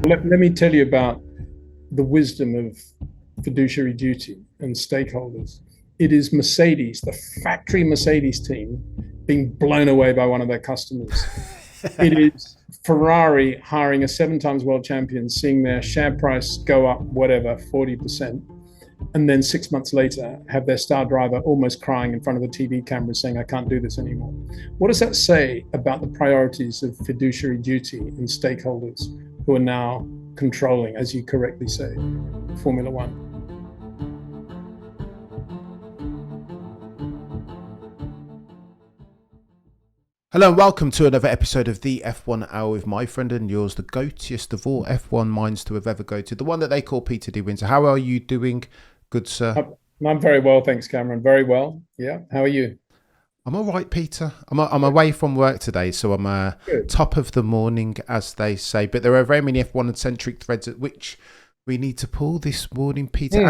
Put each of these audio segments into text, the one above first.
Let me tell you about the wisdom of fiduciary duty and stakeholders. It is Mercedes, the factory Mercedes team, being blown away by one of their customers. It is Ferrari hiring a 7 times world champion, seeing their share price go up, whatever, 40%. And then 6 months later, have their star driver almost crying in front of the TV camera saying, I can't do this anymore. What does that say about the priorities of fiduciary duty and stakeholders who are now controlling, as you correctly say, Formula One? Hello and welcome to another episode of the F1 Hour with my friend and yours, the goatiest of all F1 minds to have ever goated, the one that they call Peter D. Windsor. How are you doing, good sir? I'm very well, thanks, Cameron. Very well. Yeah. How are you? I'm all right, Peter. I'm away from work today, so I'm Good. top of the morning, as they say. But there are very many F1-centric threads at which we need to pull this morning, Peter.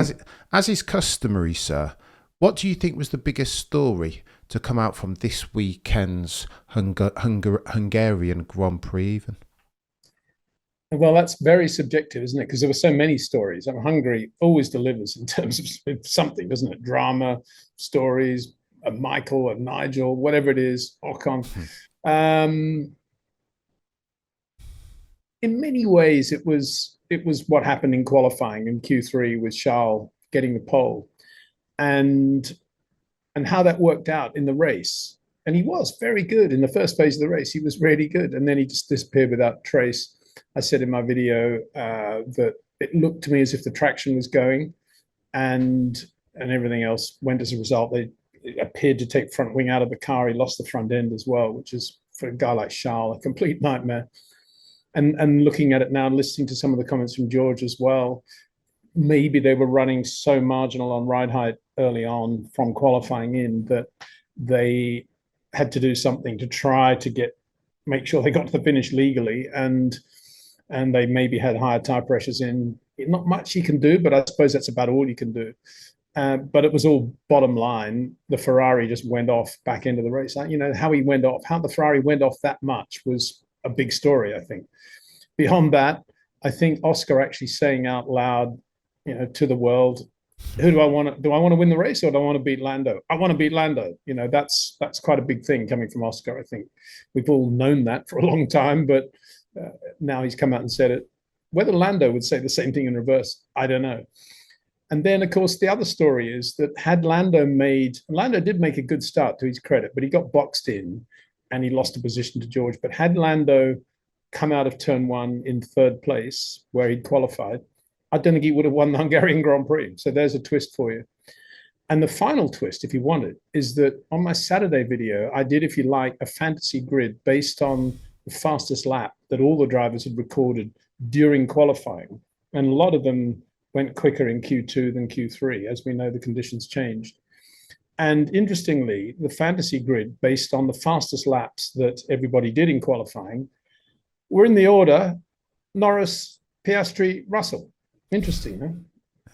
As is customary, sir, what do you think was the biggest story to come out from this weekend's Hungarian Grand Prix even? Well, that's very subjective, isn't it? Because there were so many stories. I mean, Hungary always delivers in terms of something, doesn't it? Drama, stories, a Michael, a Nigel, whatever it is, Ocon. Um, in many ways, it was what happened in qualifying in Q3 with Charles getting the pole, and how that worked out in the race. And he was very good in the first phase of the race. He was really good, and then he just disappeared without trace. I said in my video that it looked to me as if the traction was going, and everything else went as a result. They appeared to take front wing out of the car. He lost the front end as well, which is for a guy like Charles a complete nightmare. And looking at it now, listening to some of the comments from George as well, maybe they were running so marginal on ride height early on from qualifying in that they had to do something to try to make sure they got to the finish legally, and they maybe had higher tire pressures in. Not much you can do, but I suppose that's about all you can do. But it was all bottom line. The Ferrari just went off back into the race. How he went off, how the Ferrari went off that much was a big story, I think. Beyond that, I think Oscar actually saying out loud, to the world, who do I want to? Do I want to win the race, or do I want to beat Lando? I want to beat Lando. That's quite a big thing coming from Oscar. I think we've all known that for a long time, but now he's come out and said it. Whether Lando would say the same thing in reverse, I don't know. And then, of course, the other story is that had Lando did make a good start to his credit, but he got boxed in and he lost a position to George. But had Lando come out of turn one in third place, where he'd qualified, I don't think he would have won the Hungarian Grand Prix. So there's a twist for you. And the final twist, if you want it, is that on my Saturday video, I did, if you like, a fantasy grid based on the fastest lap that all the drivers had recorded during qualifying. And a lot of them went quicker in Q2 than Q3. As we know, the conditions changed. And interestingly, the fantasy grid based on the fastest laps that everybody did in qualifying were in the order Norris, Piastri, Russell. Interesting,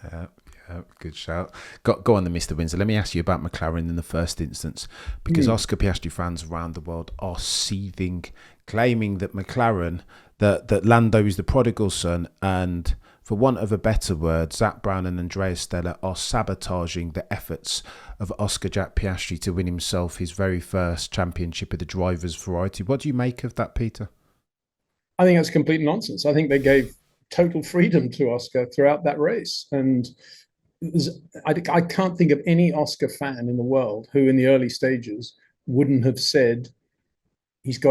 huh? Yeah, good shout. Go on, Mr. Windsor. Let me ask you about McLaren in the first instance, because Oscar Piastri fans around the world are seething, claiming that McLaren, that Lando is the prodigal son, and for want of a better word, Zach Brown and Andrea Stella are sabotaging the efforts of Oscar Jack Piastri to win himself his very first championship of the drivers' variety. What do you make of that, Peter? I think that's complete nonsense. I think they gave total freedom to Oscar throughout that race. And I can't think of any Oscar fan in the world who in the early stages wouldn't have said he's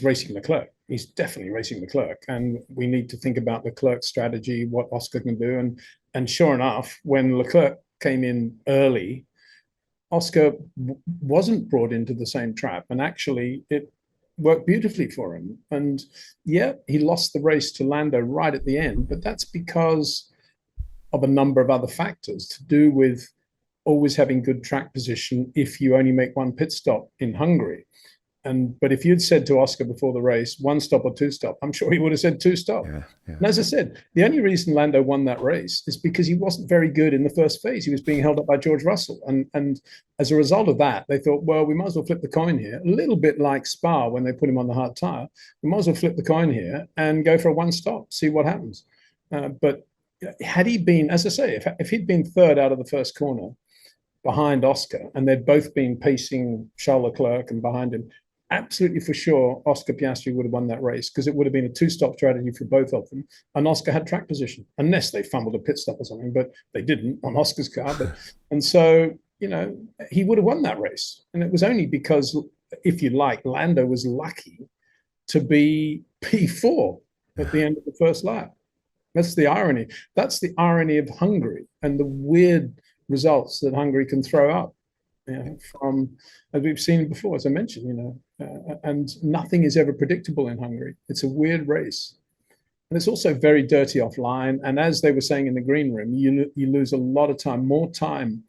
racing Leclerc. He's definitely racing Leclerc. And we need to think about Leclerc's strategy, what Oscar can do. And sure enough, when Leclerc came in early, Oscar wasn't brought into the same trap. And actually, it worked beautifully for him. And yeah, he lost the race to Lando right at the end, but that's because of a number of other factors to do with always having good track position if you only make one pit stop in Hungary. But if you'd said to Oscar before the race, one stop or two stop, I'm sure he would have said two stop. Yeah. And as I said, the only reason Lando won that race is because he wasn't very good in the first phase. He was being held up by George Russell. And as a result of that, they thought, well, we might as well flip the coin here. A little bit like Spa when they put him on the hard tire. We might as well flip the coin here and go for a one stop, see what happens. But had he been, as I say, if he'd been third out of the first corner behind Oscar, and they'd both been pacing Charles Leclerc and behind him, absolutely for sure, Oscar Piastri would have won that race because it would have been a two-stop strategy for both of them. And Oscar had track position, unless they fumbled a pit stop or something, but they didn't on Oscar's car. And so, he would have won that race. And it was only because, if you like, Lando was lucky to be P4 at the end of the first lap. That's the irony. That's the irony of Hungary and the weird results that Hungary can throw up. From, as we've seen before, as I mentioned, and nothing is ever predictable in Hungary. It's a weird race. And it's also very dirty offline. And as they were saying in the green room, you lose a lot of time, more time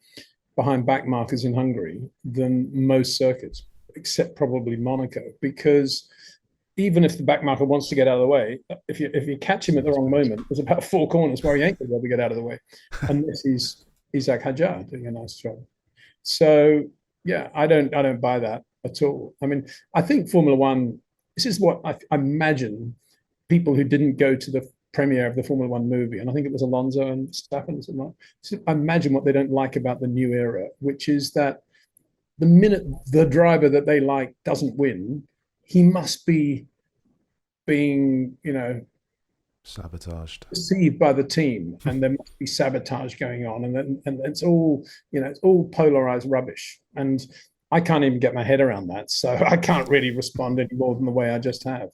behind back markers in Hungary than most circuits, except probably Monaco, because even if the back marker wants to get out of the way, if you catch him at the wrong moment, there's about 4 corners where he ain't going to be able to get out of the way, unless he's Isaac Hadjar doing a nice job. So yeah, I don't buy that at all. I mean, I think Formula One, this is what I imagine people who didn't go to the premiere of the Formula One movie, and I think it was Alonso and Verstappen or something. So I imagine what they don't like about the new era, which is that the minute the driver that they like doesn't win, he must be being, sabotaged, perceived by the team, and there must be sabotage going on, and it's all it's all polarized rubbish, and I can't even get my head around that, so I can't really respond any more than the way I just have.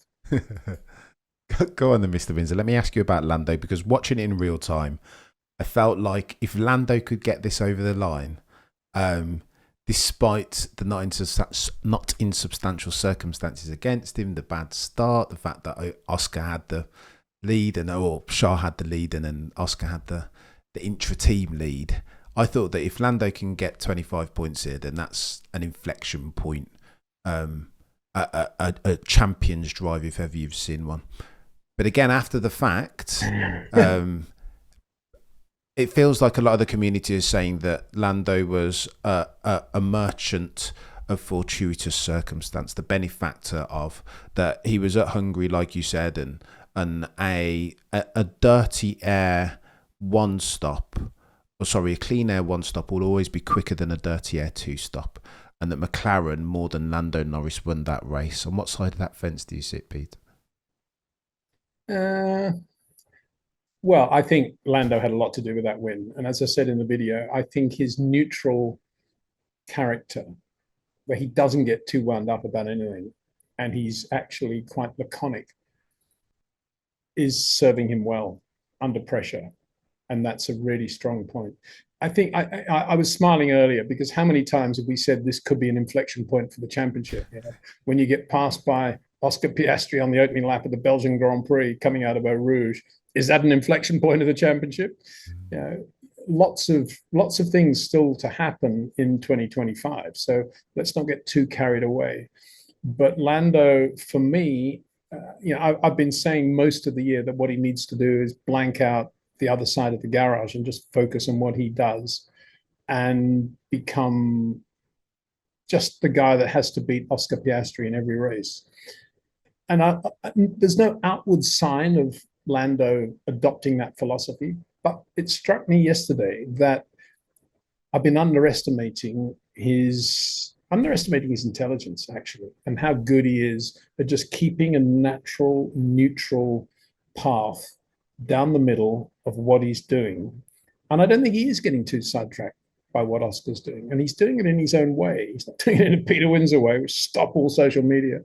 Go on then, Mr. Windsor. Let me ask you about Lando, because watching it in real time, I felt like if Lando could get this over the line, despite the not insubstantial circumstances against him, the bad start, the fact that Oscar had the lead or Charles had the lead and then Oscar had the intra-team lead, I thought that if Lando can get 25 points here, then that's an inflection point, a champion's drive if ever you've seen one. But again, after the fact, it feels like a lot of the community is saying that Lando was a merchant of fortuitous circumstance, the benefactor of that. He was at Hungary, like you said, and a dirty air one stop, a clean air one stop will always be quicker than a dirty air two stop, and that McLaren more than Lando Norris won that race. On what side of that fence do you sit, Pete? Well, I think Lando had a lot to do with that win. And as I said in the video, I think his neutral character, where he doesn't get too wound up about anything, and he's actually quite laconic, is serving him well under pressure. And that's a really strong point. I think I was smiling earlier because how many times have we said this could be an inflection point for the championship? When you get passed by Oscar Piastri on the opening lap of the Belgian Grand Prix coming out of Eau Rouge, is that an inflection point of the championship? Lots of things still to happen in 2025. So let's not get too carried away. But Lando, for me, I've been saying most of the year that what he needs to do is blank out the other side of the garage and just focus on what he does and become just the guy that has to beat Oscar Piastri in every race. And there's no outward sign of Lando adopting that philosophy, but it struck me yesterday that I've been underestimating his intelligence, actually, and how good he is at just keeping a natural, neutral path down the middle of what he's doing. And I don't think he is getting too sidetracked by what Oscar's doing. And he's doing it in his own way. He's not doing it in a Peter Windsor way, which stop all social media.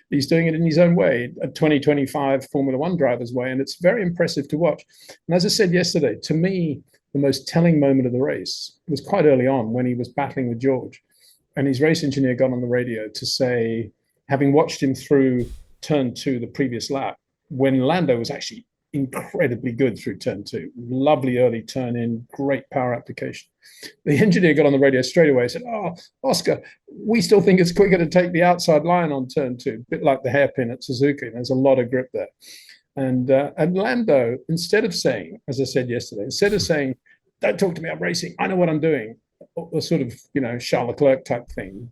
He's doing it in his own way, a 2025 Formula One driver's way. And it's very impressive to watch. And as I said yesterday, to me, the most telling moment of the race was quite early on when he was battling with George. And his race engineer got on the radio to say, having watched him through turn 2 the previous lap, when Lando was actually incredibly good through turn 2. Lovely early turn in, great power application. The engineer got on the radio straight away and said, "Oh, Oscar, we still think it's quicker to take the outside line on turn 2, a bit like the hairpin at Suzuka. There's a lot of grip there." And Lando, instead of saying, as I said yesterday, instead of saying, "Don't talk to me, I'm racing, I know what I'm doing," a sort of, Charles Leclerc type thing,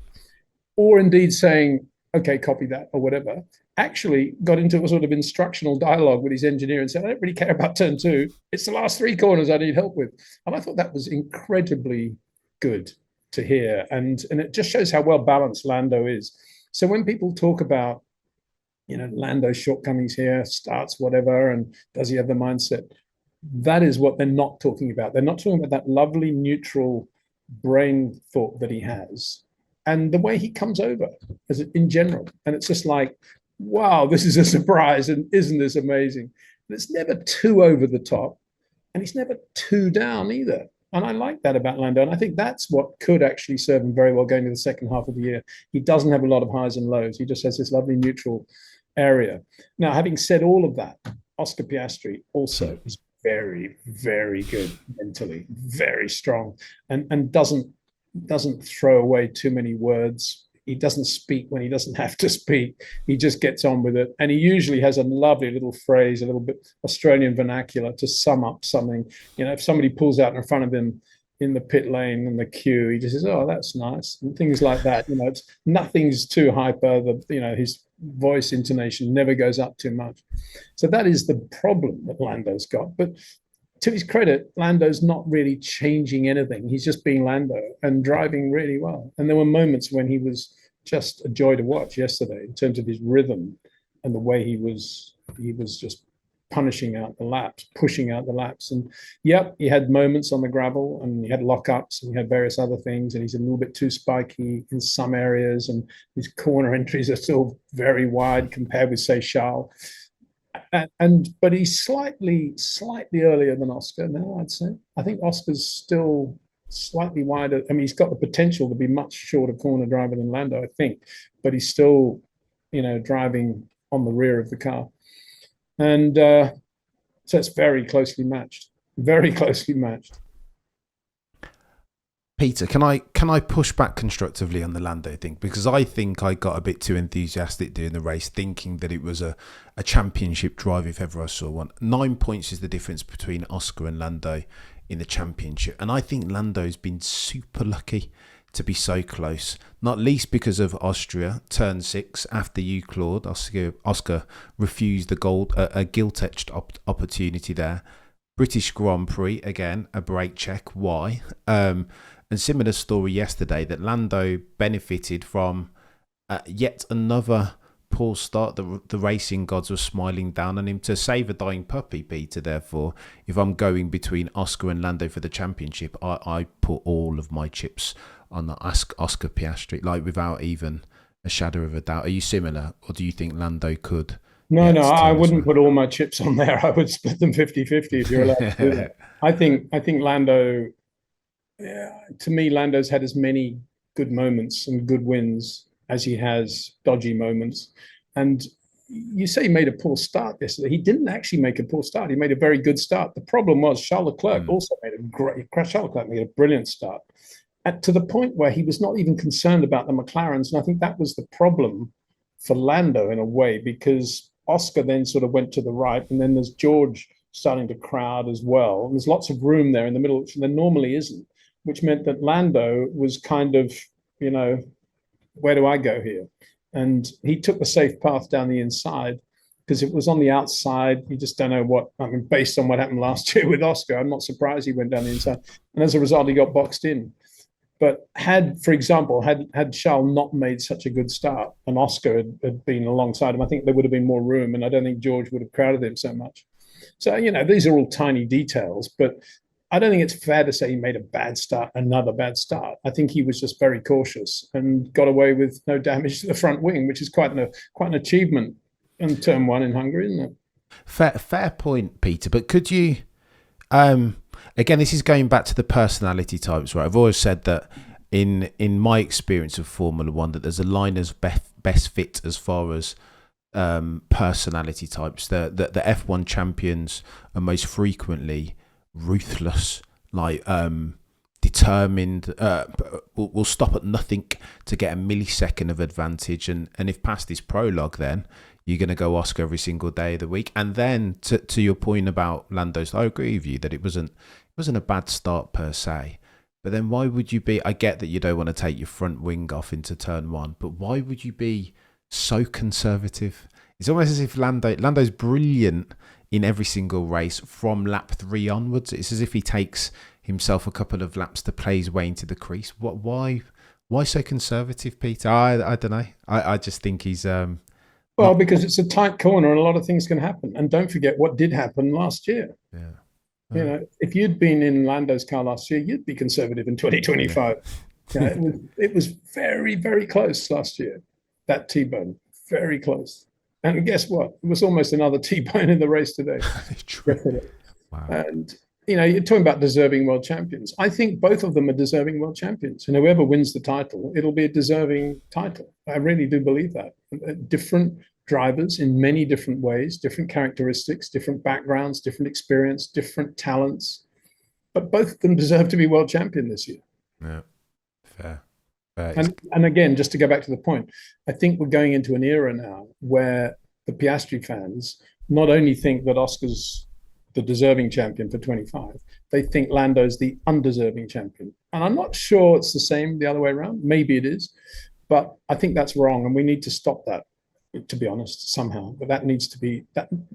or indeed saying, "Okay, copy that," or whatever, actually got into a sort of instructional dialogue with his engineer and said, "I don't really care about turn 2. It's the last 3 corners I need help with." And I thought that was incredibly good to hear. And it just shows how well balanced Lando is. So when people talk about, Lando's shortcomings here, starts whatever, and does he have the mindset? That is what they're not talking about. They're not talking about that lovely neutral brain thought that he has and the way he comes over as in general. And it's just like, wow, this is a surprise, and isn't this amazing? And it's never too over the top, and he's never too down either. And I like that about Lando, and I think that's what could actually serve him very well going into the second half of the year. He doesn't have a lot of highs and lows. He just has this lovely neutral area. Now, having said all of that, Oscar Piastri also is very, very good mentally, very strong, and doesn't throw away too many words. He doesn't speak when he doesn't have to speak. He just gets on with it. And he usually has a lovely little phrase, a little bit Australian vernacular to sum up something. If somebody pulls out in front of him in the pit lane and the queue, he just says, "Oh, that's nice," and things like that. Nothing's too hyper. His voice intonation never goes up too much. So that is the problem that Lando's got. But to his credit, Lando's not really changing anything. He's just being Lando and driving really well. And there were moments when he was just a joy to watch yesterday in terms of his rhythm and the way he was just punishing out the laps, pushing out the laps. And yep, he had moments on the gravel, and he had lockups, and he had various other things, and he's a little bit too spiky in some areas, and his corner entries are still very wide compared with, say, Charles. But he's slightly earlier than Oscar now, I'd say. I think Oscar's still slightly wider. I mean, he's got the potential to be much shorter corner driver than Lando, I think, but he's still, driving on the rear of the car. And so it's very closely matched. Peter, can I push back constructively on the Lando thing? Because I think I got a bit too enthusiastic during the race, thinking that it was a championship drive if ever I saw one. 9 points is the difference between Oscar and Lando in the championship. And I think Lando's been super lucky to be so close, not least because of Austria, turn 6, after you, Claude. Oscar refused a gilt-etched opportunity there. British Grand Prix, again, a brake check. Why? And similar story yesterday, that Lando benefited from yet another poor start. The racing gods were smiling down on him to save a dying puppy, Peter. Therefore, if I'm going between Oscar and Lando for the championship, I put all of my chips on the Oscar Piastri, like without even a shadow of a doubt. Are you similar, or do you think Lando could? No, I wouldn't put all my chips on there. I would split them 50-50 if you're allowed to do that. I think Lando, to me, Lando's had as many good moments and good wins as he has dodgy moments. And you say he made a poor start yesterday. He didn't actually make a poor start. He made a very good start. The problem was Charles Leclerc also made Charles Leclerc made a brilliant start, to the point where he was not even concerned about the McLarens. And I think that was the problem for Lando in a way, because Oscar then sort of went to the right, and then there's George starting to crowd as well. And there's lots of room there in the middle, which there normally isn't, which meant that Lando was kind of, where do I go here? And he took the safe path down the inside, because it was on the outside. You just don't know what, based on what happened last year with Oscar, I'm not surprised he went down the inside. And as a result, he got boxed in. But had Charles not made such a good start and Oscar had been alongside him, I think there would have been more room, and I don't think George would have crowded him so much. So, these are all tiny details, but I don't think it's fair to say he made a bad start, another bad start. I think he was just very cautious and got away with no damage to the front wing, which is quite an achievement in turn 1 in Hungary, isn't it? Fair point, Peter. But could you... Again, this is going back to the personality types, right? I've always said that in my experience of Formula One, that there's a line as best fit as far as personality types. The F1 champions are most frequently ruthless, like determined, will stop at nothing to get a millisecond of advantage. And if past this prologue, then you're going to go Oscar every single day of the week. And then to your point about Lando's, I agree with you that it wasn't a bad start per se. But then why would you be, I get that you don't want to take your front wing off into turn one, but why would you be so conservative? It's almost as if Lando's brilliant in every single race from lap 3 onwards. It's as if he takes himself a couple of laps to play his way into the crease. Why so conservative, Peter? I don't know. I just think he's because it's a tight corner and a lot of things can happen. And don't forget what did happen last year. Yeah. You know, if you'd been in Lando's car last year, you'd be conservative in 2025. Yeah. It was very, very close last year, that T-bone, very close. And guess what? It was almost another T-bone in the race today. True. Wow. And, you know, you're talking about deserving world champions. I think both of them are deserving world champions. And whoever wins the title, it'll be a deserving title. I really do believe that. Different drivers in many different ways, different characteristics, different backgrounds, different experience, different talents. But both of them deserve to be world champion this year. Yeah, fair. And again, just to go back to the point, I think we're going into an era now where the Piastri fans not only think that Oscar's the deserving champion for 25, they think Lando's the undeserving champion. And I'm not sure it's the same the other way around. Maybe it is, but I think that's wrong. And we need to stop that, to be honest, somehow. But that needs to be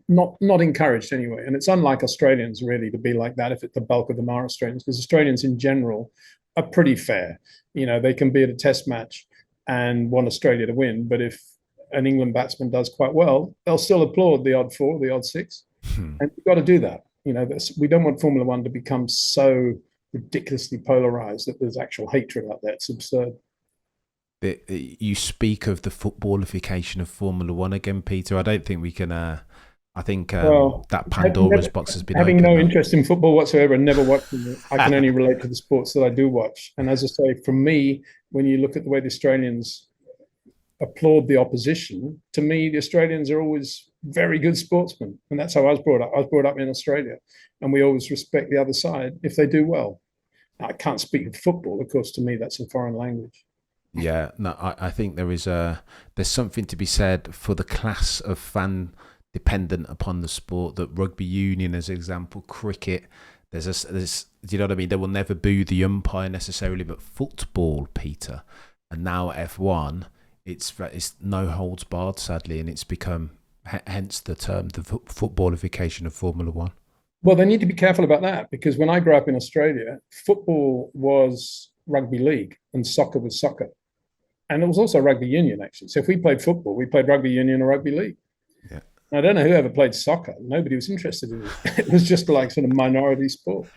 not encouraged anyway. And it's unlike Australians really to be like that, if it's the bulk of them are Australians, because Australians in general are pretty fair. You know, they can be at a test match and want Australia to win, but if an England batsman does quite well, they'll still applaud the odd 4, the odd 6. And you've got to do that. You know, we don't want Formula One to become so ridiculously polarized that there's actual hatred out there. It's absurd. You speak of the footballification of Formula One again, Peter. I don't think we can. I think that Pandora's box has been having opened no up. interest in football whatsoever and never watching it. I can only relate to the sports that I do watch. And as I say, for me, when you look at the way the Australians applaud the opposition, to me, the Australians are always very good sportsmen. And that's how I was brought up. I was brought up in Australia. And we always respect the other side if they do well. Now, I can't speak of football. Of course, to me, that's a foreign language. Yeah, no, I think there's something to be said for the class of fan dependent upon the sport that rugby union, as an example, cricket. There's do you know what I mean? They will never boo the umpire necessarily, but football, Peter, and now F1, it's no holds barred, sadly, and it's become hence the term, the footballification of Formula One. Well, they need to be careful about that, because when I grew up in Australia, football was rugby league and soccer was soccer. And it was also rugby union, actually. So if we played football, we played rugby union or rugby league. Yeah. I don't know who ever played soccer. Nobody was interested in it. It was just like sort of minority sport.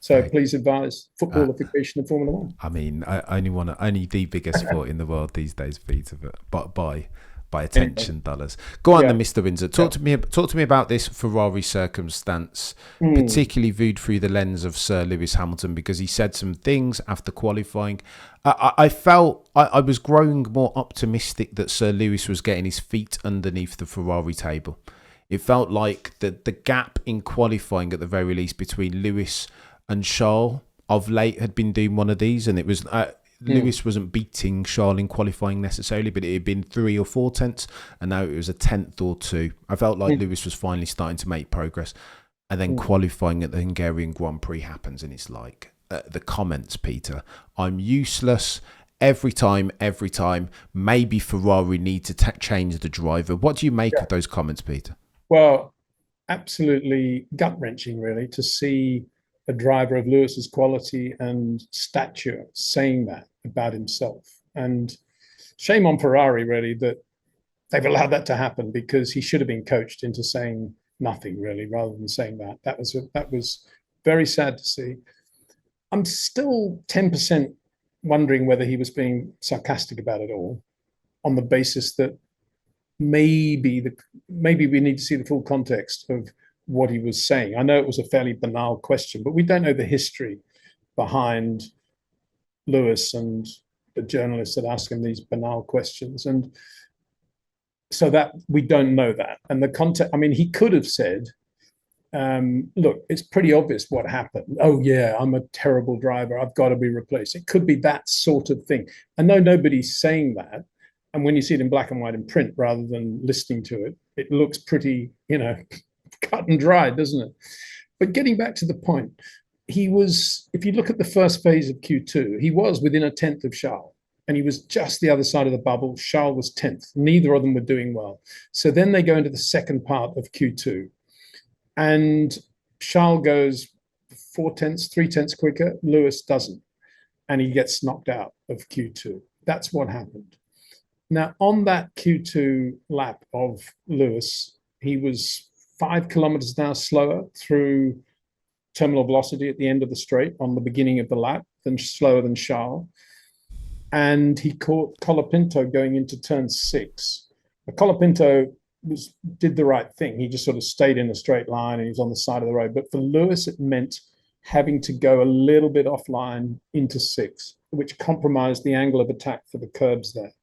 So please advise footballification of Formula One. I mean, I only the biggest sport in the world these days, Peter, but by attention dollars. Go on then, Mr. Windsor. Talk to me about this Ferrari circumstance, particularly viewed through the lens of Sir Lewis Hamilton, because he said some things after qualifying. I felt I was growing more optimistic that Sir Lewis was getting his feet underneath the Ferrari table. It felt like the gap in qualifying, at the very least, between Lewis and Charles of late had been doing one of these, and it was Lewis wasn't beating Charles in qualifying necessarily, but it had been 3 or 4 tenths, and now it was a tenth or 2. I felt like Lewis was finally starting to make progress, and then qualifying at the Hungarian Grand Prix happens, and it's like the comments, Peter, I'm useless every time. Maybe Ferrari need to change the driver. What do you make of those comments, Peter? Well, absolutely gut-wrenching, really, to see a driver of Lewis's quality and stature saying that about himself. And shame on Ferrari, really, that they've allowed that to happen, because he should have been coached into saying nothing, really, rather than saying that. That was very sad to see. I'm still 10% wondering whether he was being sarcastic about it all, on the basis that maybe we need to see the full context of what he was saying. I know it was a fairly banal question, but we don't know the history behind Lewis and the journalists that ask him these banal questions. And So that we don't know that. And the context, I mean, he could have said, look, it's pretty obvious what happened. Oh, yeah, I'm a terrible driver. I've got to be replaced. It could be that sort of thing. I know nobody's saying that. And when you see it in black and white in print rather than listening to it, it looks pretty, cut and dry, doesn't it? But getting back to the point, he was, if you look at the first phase of Q2, he was within a tenth of Charles. And he was just the other side of the bubble. Charles was 10th. Neither of them were doing well. So then they go into the second part of Q2. And Charles goes 4/10, 3/10 quicker. Lewis doesn't. And he gets knocked out of Q2. That's what happened. Now, on that Q2 lap of Lewis, he was 5 kilometers an hour slower through terminal velocity at the end of the straight on the beginning of the lap, slower than Charles. And he caught Colapinto going into turn 6. Colapinto did the right thing. He just sort of stayed in a straight line and he was on the side of the road. But for Lewis, it meant having to go a little bit offline into 6, which compromised the angle of attack for the curbs there.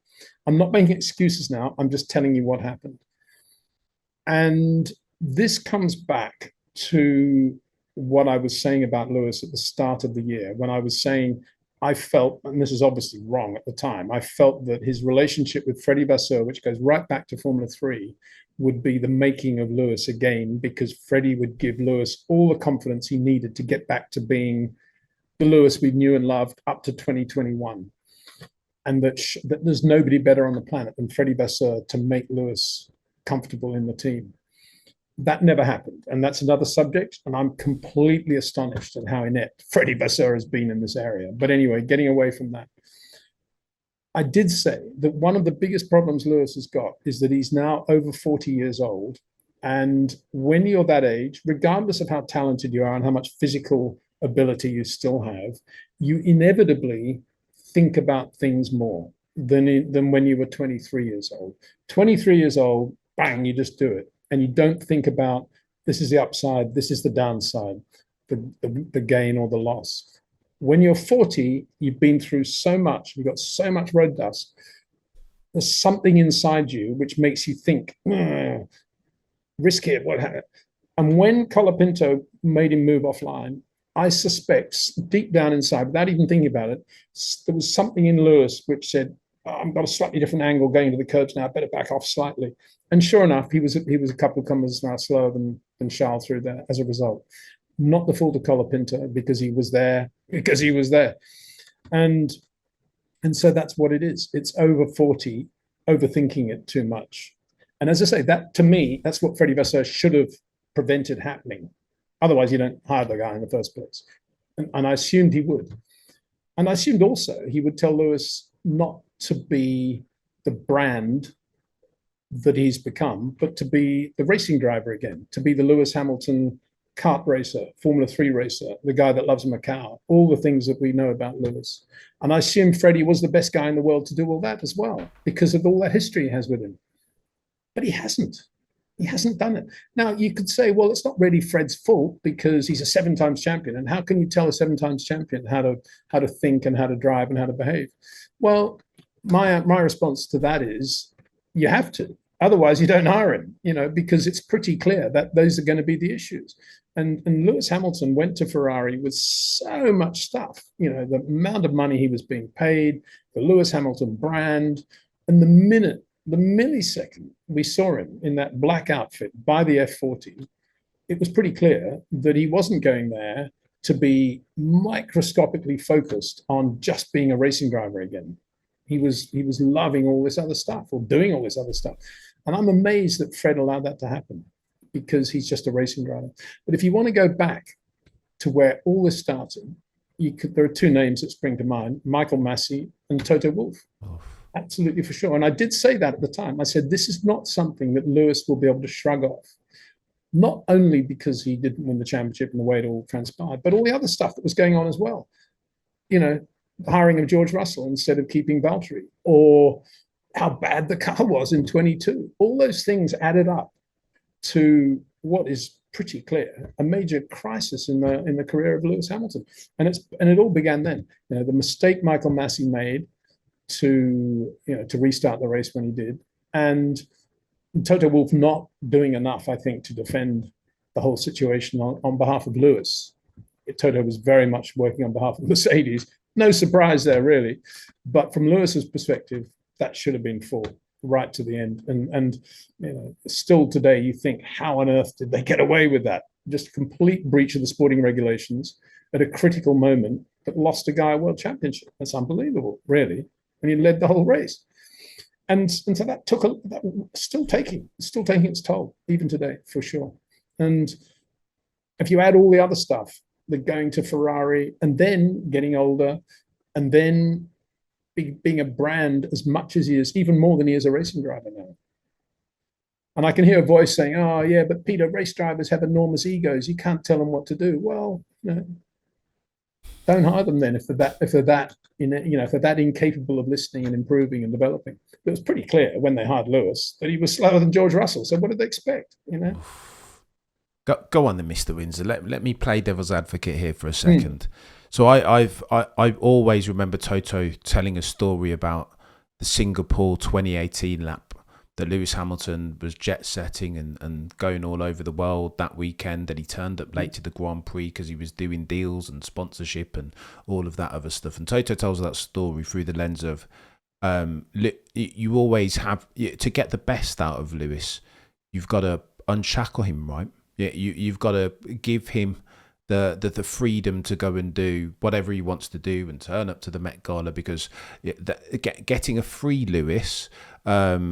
I'm not making excuses now. I'm just telling you what happened. And this comes back to what I was saying about Lewis at the start of the year, when I was saying I felt, and this is obviously wrong at the time, I felt that his relationship with Freddie Vasseur, which goes right back to Formula 3, would be the making of Lewis again, because Freddie would give Lewis all the confidence he needed to get back to being the Lewis we knew and loved up to 2021. And that there's nobody better on the planet than Freddie Vasseur to make Lewis comfortable in the team. That never happened. And that's another subject. And I'm completely astonished at how inept Freddie Vasseur has been in this area. But anyway, getting away from that, I did say that one of the biggest problems Lewis has got is that he's now over 40 years old. And when you're that age, regardless of how talented you are and how much physical ability you still have, you inevitably think about things more than when you were 23 years old. 23 years old, bang, you just do it. And you don't think about, this is the upside, this is the downside, the gain or the loss. When you're 40, you've been through so much, you've got so much road dust. There's something inside you which makes you think, risk it, what happened? And when Colapinto made him move offline, I suspect deep down inside, without even thinking about it, there was something in Lewis which said, I've got a slightly different angle going to the curbs now, I better back off slightly. And sure enough, he was a couple of kilometers an hour slower than Charles through there as a result. Not the fault of Colapinto, because he was there. And so that's what it is. It's over 40, overthinking it too much. And as I say, that to me, that's what Freddie Vasseur should have prevented happening. Otherwise, you don't hire the guy in the first place. And I assumed he would. And I assumed also he would tell Lewis not to be the brand that he's become, but to be the racing driver again, to be the Lewis Hamilton kart racer, Formula 3 racer, the guy that loves Macau, all the things that we know about Lewis. And I assume Freddie was the best guy in the world to do all that as well, because of all that history he has with him. But he hasn't. He hasn't done it. Now, you could say, well, it's not really Fred's fault because he's a 7 times champion. And how can you tell a 7 times champion how to think and how to drive and how to behave? Well, my response to that is you have to. Otherwise, you don't hire him, because it's pretty clear that those are going to be the issues. And Lewis Hamilton went to Ferrari with so much stuff, the amount of money he was being paid, the Lewis Hamilton brand. And the millisecond we saw him in that black outfit by the F40, it was pretty clear that he wasn't going there to be microscopically focused on just being a racing driver again. He was loving all this other stuff, or doing all this other stuff. And I'm amazed that Fred allowed that to happen, because he's just a racing driver. But if you want to go back to where all this started, there are 2 names that spring to mind, Michael Massey and Toto Wolff. Oh. Absolutely, for sure. And I did say that at the time. I said, this is not something that Lewis will be able to shrug off, not only because he didn't win the championship and the way it all transpired, but all the other stuff that was going on as well. The hiring of George Russell instead of keeping Valtteri, or how bad the car was in 22. All those things added up to what is pretty clear, a major crisis in the career of Lewis Hamilton. And it all began then. The mistake Michael Massey made to restart the race when he did, and Toto Wolff not doing enough, I think, to defend the whole situation on behalf of Lewis. Toto was very much working on behalf of Mercedes. No surprise there, really. But from Lewis's perspective, that should have been four right to the end. And you know, still today, you think, how on earth did they get away with that? Just a complete breach of the sporting regulations at a critical moment that lost a guy a world championship. That's unbelievable, really. And he led the whole race. And so that took that still taking its toll even today, for sure. And if you add all the other stuff, the going to Ferrari and then getting older and then being a brand as much as he is, even more than he is a racing driver now. And I can hear a voice saying, oh, yeah, but Peter, race drivers have enormous egos. You can't tell them what to do. Well, you know, don't hire them then if they're that if they're that incapable of listening and improving and developing. It was pretty clear when they hired Lewis that he was slower than George Russell. So what did they expect? You know. Go on then, Mr. Windsor. Let me play devil's advocate here for a second. So I always remember Toto telling a story about the Singapore 2018 lap that Lewis Hamilton was jet setting and going all over the world that weekend, that he turned up late to the Grand Prix because he was doing deals and sponsorship and all of that other stuff. And Toto tells that story through the lens of you always have, to get the best out of Lewis, you've got to unshackle him, right? Yeah, you've got to give him the freedom to go and do whatever he wants to do and turn up to the Met Gala, because getting a free Lewis, a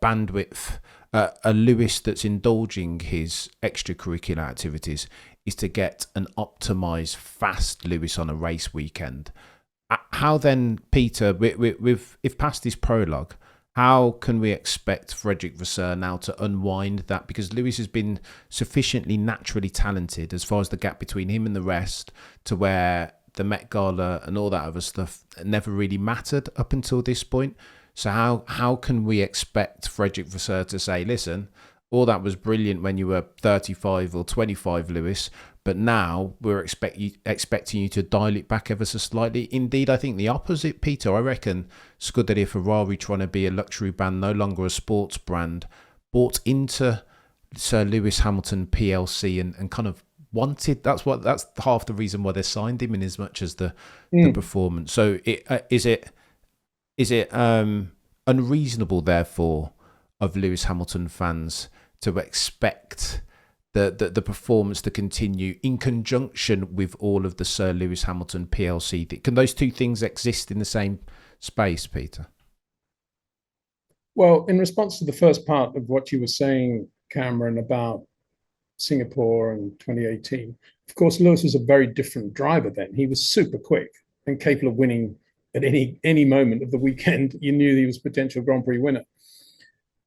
bandwidth, a Lewis that's indulging his extracurricular activities, is to get an optimised fast Lewis on a race weekend. How then, Peter, if past this prologue, how can we expect Frederic Vasseur now to unwind that? Because Lewis has been sufficiently naturally talented as far as the gap between him and the rest, to where the Met Gala and all that other stuff never really mattered up until this point. So how can we expect Frederic Vasseur to say, listen, all that was brilliant when you were 35 or 25, Lewis, but now we're expecting you to dial it back ever so slightly. Indeed, I think the opposite, Peter. I reckon Scuderia Ferrari, trying to be a luxury brand, no longer a sports brand, bought into Sir Lewis Hamilton PLC and kind of wanted. That's half the reason why they signed him, in as much as the performance. So is it unreasonable, therefore, of Lewis Hamilton fans to expect the performance to continue in conjunction with all of the Sir Lewis Hamilton PLC? Can those two things exist in the same space, Peter? Well, in response to the first part of what you were saying, Cameron, about Singapore and 2018, of course, Lewis was a very different driver then. He was super quick and capable of winning at any moment of the weekend. You knew he was a potential Grand Prix winner.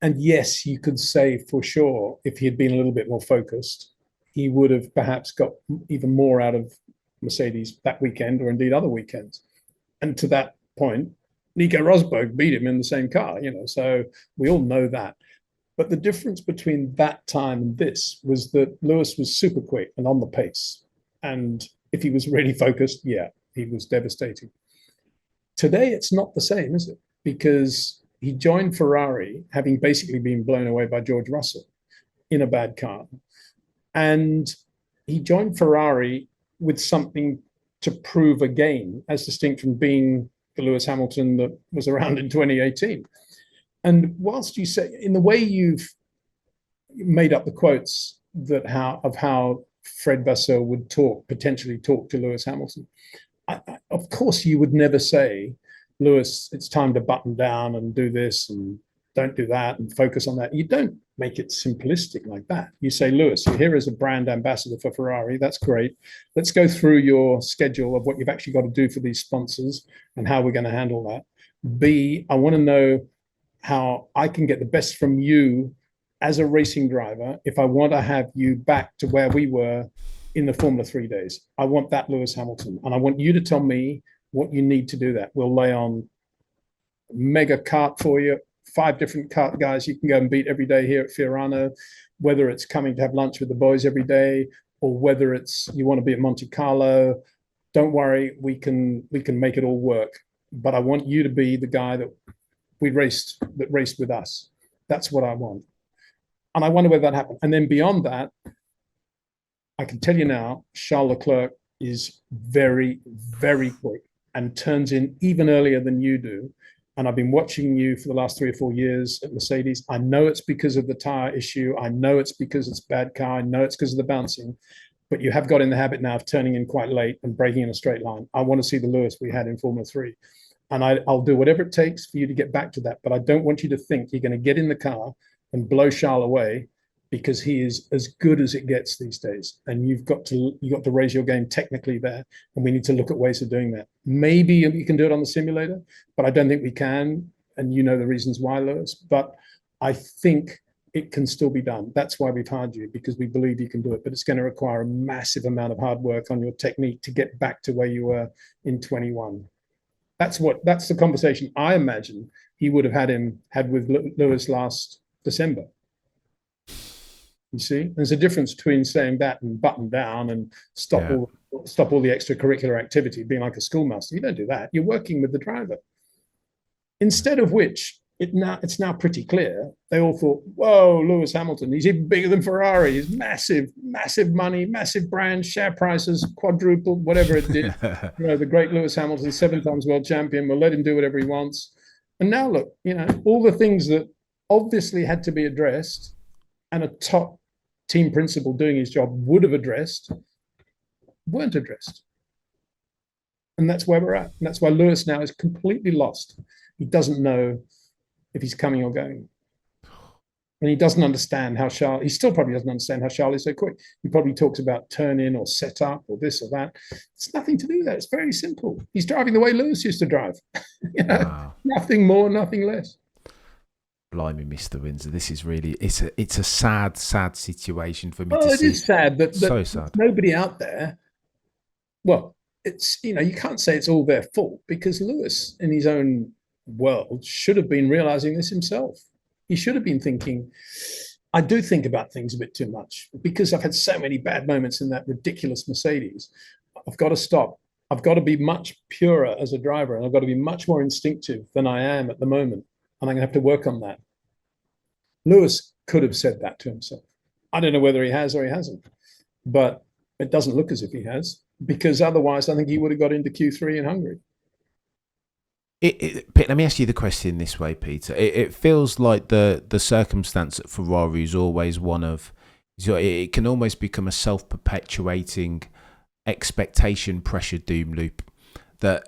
And yes, you could say for sure, if he had been a little bit more focused, he would have perhaps got even more out of Mercedes that weekend, or indeed other weekends. And to that point, Nico Rosberg beat him in the same car, so we all know that. But the difference between that time and this was that Lewis was super quick and on the pace. And if he was really focused, yeah, he was devastating. Today, it's not the same, is it? Because he joined Ferrari, having basically been blown away by George Russell in a bad car. And he joined Ferrari with something to prove again, as distinct from being the Lewis Hamilton that was around in 2018. And whilst you say, in the way you've made up the quotes of how Fred Vasseur would potentially talk to Lewis Hamilton, of course you would never say, Lewis, it's time to button down and do this and don't do that and focus on that. You don't make it simplistic like that. You say, Lewis, you're here as a brand ambassador for Ferrari. That's great. Let's go through your schedule of what you've actually got to do for these sponsors and how we're going to handle that. B, I want to know how I can get the best from you as a racing driver if I want to have you back to where we were in the Formula 3 days. I want that Lewis Hamilton. And I want you to tell me what you need to do that. We'll lay on mega kart for you, 5 different kart guys you can go and beat every day here at Fiorano, whether it's coming to have lunch with the boys every day or whether it's you want to be at Monte Carlo. Don't worry, we can make it all work. But I want you to be the guy that raced with us. That's what I want. And I wonder whether that happened. And then beyond that, I can tell you now, Charles Leclerc is very, very quick and turns in even earlier than you do. And I've been watching you for the last 3 or 4 years at Mercedes. I know it's because of the tire issue. I know it's because it's a bad car. I know it's because of the bouncing. But you have got in the habit now of turning in quite late and breaking in a straight line. I want to see the Lewis we had in Formula 3. And I'll do whatever it takes for you to get back to that. But I don't want you to think you're going to get in the car and blow Charles away, because he is as good as it gets these days. And you've got to raise your game technically there. And we need to look at ways of doing that. Maybe you can do it on the simulator, but I don't think we can. And you know the reasons why, Lewis. But I think it can still be done. That's why we've hired you, because we believe you can do it. But it's going to require a massive amount of hard work on your technique to get back to where you were in 21. That's the conversation I imagine he would have had with Lewis last December. You see, there's a difference between saying that and button down and stop all the extracurricular activity, being like a schoolmaster. You don't do that. You're working with the driver. Instead of which, it's now pretty clear. They all thought, whoa, Lewis Hamilton, he's even bigger than Ferrari. He's massive, massive money, massive brand, share prices, quadruple, whatever it did. The great Lewis Hamilton, 7 times world champion. We'll let him do whatever he wants. And now look, all the things that obviously had to be addressed and a top team principal doing his job would have addressed, weren't addressed. And that's where we're at. And that's why Lewis now is completely lost. He doesn't know if he's coming or going. And he doesn't understand he still probably doesn't understand how Charles is so quick. He probably talks about turn in or set up or this or that. It's nothing to do with that. It's very simple. He's driving the way Lewis used to drive. Wow. Nothing more, nothing less. Blimey, Mr. Windsor, this is really it's a sad situation for me to see. It is sad that so sad. Nobody out there. Well, it's you can't say it's all their fault, because Lewis, in his own world, should have been realizing this himself. He should have been thinking, I do think about things a bit too much, because I've had so many bad moments in that ridiculous Mercedes. I've got to stop. I've got to be much purer as a driver, and I've got to be much more instinctive than I am at the moment. And I'm going to have to work on that. Lewis could have said that to himself. I don't know whether he has or he hasn't, but it doesn't look as if he has, because otherwise I think he would have got into Q3 in Hungary. Let me ask you the question this way, Peter. It feels like the circumstance at Ferrari is always one of, it can almost become a self-perpetuating expectation pressure doom loop, that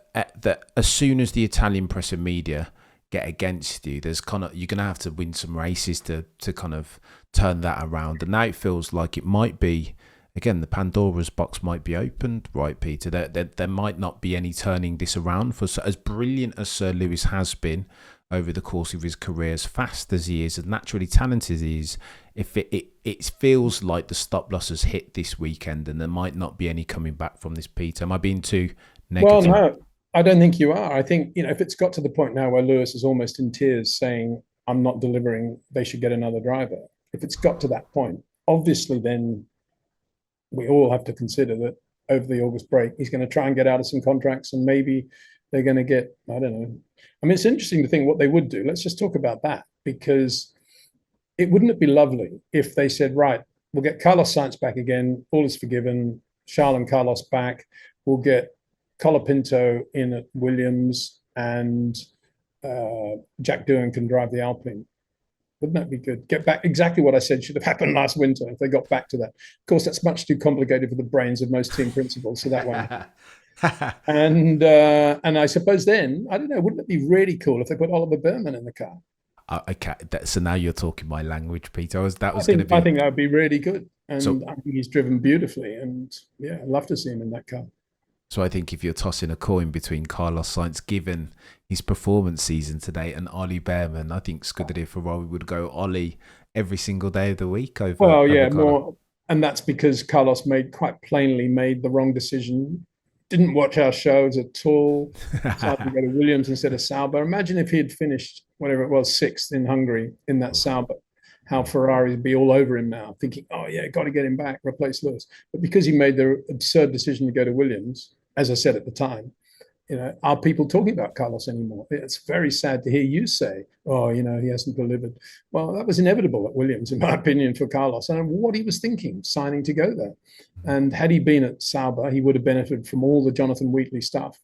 as soon as the Italian press and media get against you, there's you're gonna have to win some races to kind of turn that around. And now it feels like it might be, again, the Pandora's box might be opened, right, Peter? There might not be any turning this around. For as brilliant as Sir Lewis has been over the course of his career, as fast as he is, as naturally talented as he is, if it feels like the stop loss has hit this weekend, and there might not be any coming back from this, Peter. Am I being too negative? Well, no, I don't think you are. I think, if it's got to the point now where Lewis is almost in tears saying, I'm not delivering, they should get another driver. If it's got to that point, obviously then we all have to consider that over the August break, he's going to try and get out of some contracts, and maybe they're going to get, I don't know. I mean, it's interesting to think what they would do. Let's just talk about that, because wouldn't it be lovely if they said, right, we'll get Carlos Sainz back again, all is forgiven, Charles and Carlos back, we'll get Colapinto in at Williams, and Jack Doohan can drive the Alpine. Wouldn't that be good? Get back exactly what I said should have happened last winter if they got back to that. Of course, that's much too complicated for the brains of most team principals, so that won't. And I suppose then, I don't know, wouldn't it be really cool if they put Oliver Behrman in the car? Okay, so now you're talking my language, Peter. I think that would be really good, and I think he's driven beautifully, and yeah, I'd love to see him in that car. So I think if you're tossing a coin between Carlos Sainz, given his performance season today, and Ollie Behrman, I think Scuderia Ferrari would go Ollie every single day of the week over. More, and that's because Carlos quite plainly made the wrong decision. Didn't watch our shows at all. Decided to go to Williams instead of Sauber. Imagine if he had finished whatever it was, 6th in Hungary in that Sauber. How Ferrari would be all over him now, thinking, oh yeah, got to get him back, replace Lewis. But because he made the absurd decision to go to Williams, as I said at the time, are people talking about Carlos anymore? It's very sad to hear you say, oh, he hasn't delivered. Well, that was inevitable at Williams, in my opinion, for Carlos. I don't know what he was thinking, signing to go there. And had he been at Sauber, he would have benefited from all the Jonathan Wheatley stuff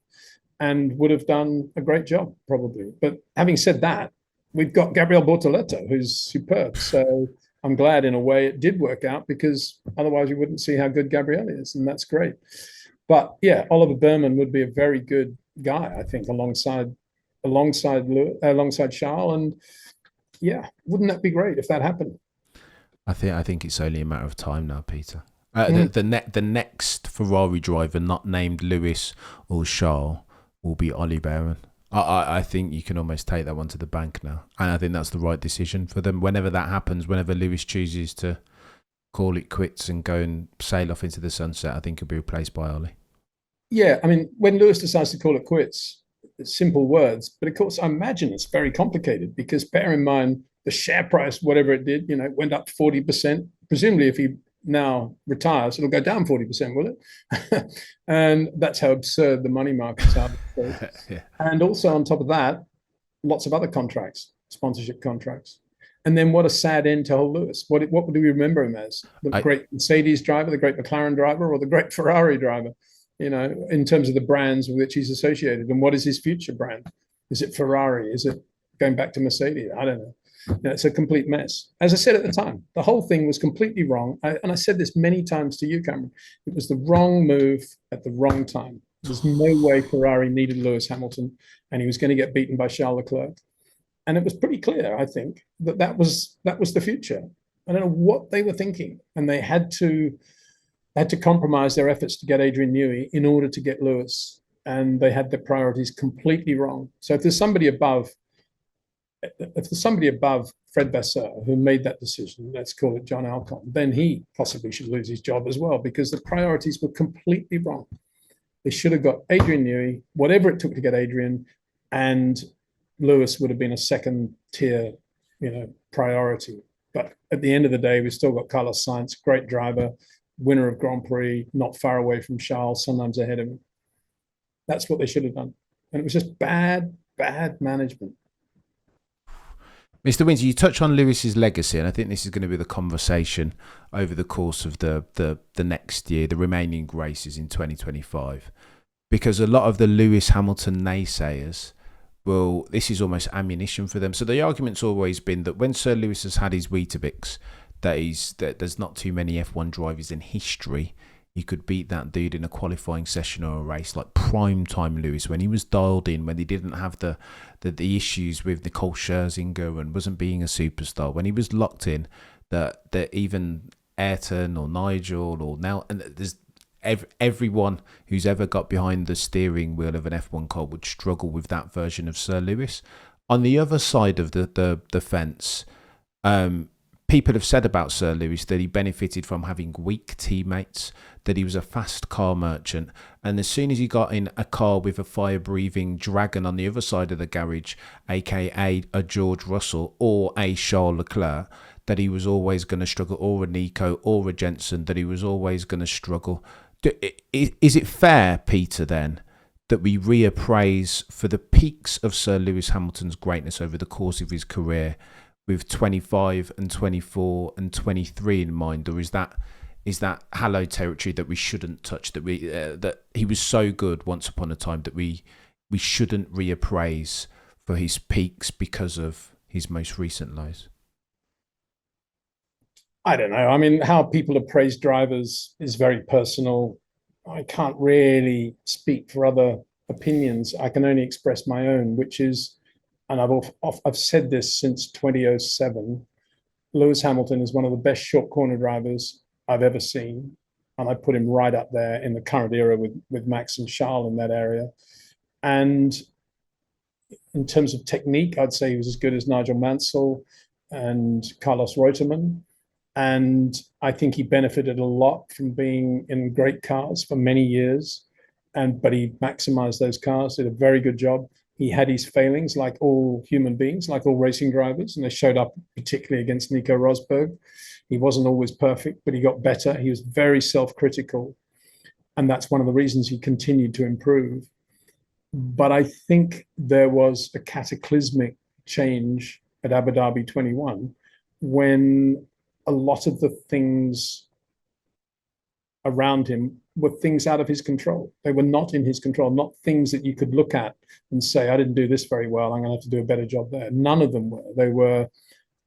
and would have done a great job, probably. But having said that, we've got Gabriel Bortoleto, who's superb. So I'm glad in a way it did work out, because otherwise you wouldn't see how good Gabriel is, and that's great. But yeah, Oliver Berman would be a very good guy, I think, alongside Charles. And yeah, wouldn't that be great if that happened? I think it's only a matter of time now, Peter. The next Ferrari driver not named Lewis or Charles will be Ollie Barron. I think you can almost take that one to the bank now, and I think that's the right decision for them. Whenever that happens, whenever Lewis chooses to call it quits and go and sail off into the sunset, I think he'll be replaced by Ollie. Yeah, I mean, when Lewis decides to call it quits, it's simple words, but of course, I imagine it's very complicated, because bear in mind the share price, whatever it did, went up 40%. Presumably, if he now retires, it'll go down 40%, will it? And that's how absurd the money markets are. Yeah. And also on top of that, lots of other contracts, sponsorship contracts. And then what a sad end to whole Lewis. What do we remember him as? The great Mercedes driver, the great McLaren driver, or the great Ferrari driver? In terms of the brands with which he's associated. And what is his future brand? Is it Ferrari? Is it going back to Mercedes? I don't know. It's a complete mess. As I said at the time, the whole thing was completely wrong. And I said this many times to you, Cameron. It was the wrong move at the wrong time. There's no way Ferrari needed Lewis Hamilton, and he was going to get beaten by Charles Leclerc. And it was pretty clear, I think, that was the future. I don't know what they were thinking, and they had to compromise their efforts to get Adrian Newey in order to get Lewis, and they had their priorities completely wrong. So if there's somebody above Fred Vasseur who made that decision, let's call it John Alcon, then he possibly should lose his job as well, because the priorities were completely wrong. They should have got Adrian Newey, whatever it took to get Adrian, and Lewis would have been a second tier, priority. But at the end of the day, we've still got Carlos Sainz, great driver, winner of Grand Prix, not far away from Charles, sometimes ahead of him. That's what they should have done. And it was just bad management. Mr. Windsor, you touch on Lewis's legacy, and I think this is going to be the conversation over the course of the next year, the remaining races in 2025, because a lot of the Lewis Hamilton naysayers, well, this is almost ammunition for them. So the argument's always been that when Sir Lewis has had his Weetabix, that there's not too many F1 drivers in history you could beat that dude in a qualifying session or a race, like prime time Lewis, when he was dialed in, when he didn't have the issues with Nicole Scherzinger and wasn't being a superstar, when he was locked in, that even Ayrton or Nigel or now, and there's everyone who's ever got behind the steering wheel of an F1 car would struggle with that version of Sir Lewis. On the other side of the fence, people have said about Sir Lewis that he benefited from having weak teammates, that he was a fast car merchant, and as soon as he got in a car with a fire-breathing dragon on the other side of the garage, aka a George Russell or a Charles Leclerc, that he was always going to struggle, or a Nico or a Jensen, that he was always going to struggle. Is it fair, Peter, then, that we reappraise for the peaks of Sir Lewis Hamilton's greatness over the course of his career with 25 and 24 and 23 in mind, or is that hallowed territory that we shouldn't touch, that he was so good once upon a time that we shouldn't reappraise for his peaks because of his most recent lows? I don't know. I mean, how people appraise drivers is very personal. I can't really speak for other opinions. I can only express my own, which is, and I've said this since 2007, Lewis Hamilton is one of the best short corner drivers I've ever seen. And I put him right up there in the current era with Max and Charles in that area. And in terms of technique, I'd say he was as good as Nigel Mansell and Carlos Reutemann. And I think he benefited a lot from being in great cars for many years. But he maximized those cars, did a very good job. He had his failings, like all human beings, like all racing drivers, and they showed up particularly against Nico Rosberg. He wasn't always perfect, but he got better. He was very self-critical, and that's one of the reasons he continued to improve. But I think there was a cataclysmic change at Abu Dhabi 21 when a lot of the things around him were things out of his control. They were not in his control, not things that you could look at and say, I didn't do this very well, I'm going to have to do a better job there. None of them were. They were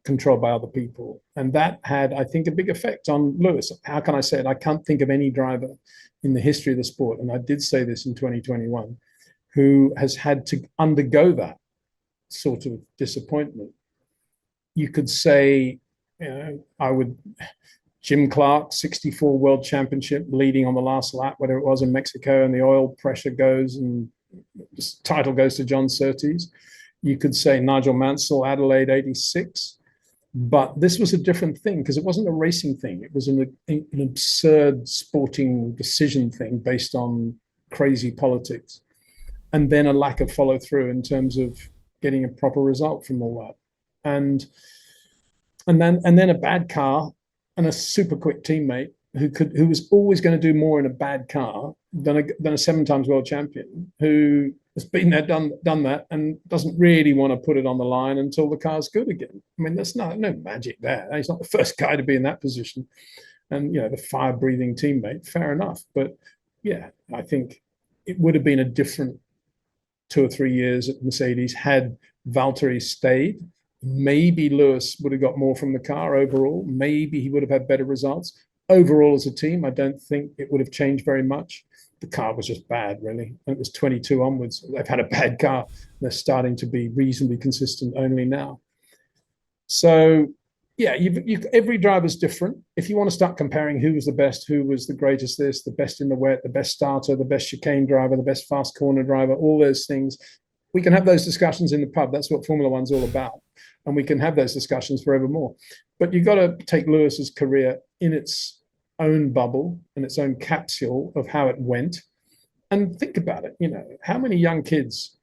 controlled by other people. And that had, I think, a big effect on Lewis. How can I say it? I can't think of any driver in the history of the sport, and I did say this in 2021, who has had to undergo that sort of disappointment. You could say, Jim Clark, 64 World Championship, leading on the last lap, whatever it was in Mexico, and the oil pressure goes and the title goes to John Surtees. You could say Nigel Mansell, Adelaide, 86. But this was a different thing because it wasn't a racing thing. It was an absurd sporting decision thing based on crazy politics. And then a lack of follow through in terms of getting a proper result from all that. And then a bad car and a super quick teammate who was always going to do more in a bad car than a 7 times world champion, who has been there, done that, and doesn't really want to put it on the line until the car's good again. I mean, there's no magic there. He's not the first guy to be in that position. And, the fire-breathing teammate, fair enough. But, yeah, I think it would have been a different 2 or 3 years at Mercedes had Valtteri stayed. Maybe Lewis would have got more from the car overall. Maybe he would have had better results. Overall, as a team, I don't think it would have changed very much. The car was just bad, really. It was 22 onwards. They've had a bad car. They're starting to be reasonably consistent only now. So, yeah, every driver's different. If you want to start comparing who was the best, who was the greatest this, the best in the wet, the best starter, the best chicane driver, the best fast corner driver, all those things, we can have those discussions in the pub. That's what Formula One's all about. And we can have those discussions forevermore. But you've got to take Lewis's career in its own bubble and its own capsule of how it went and think about it. How many young kids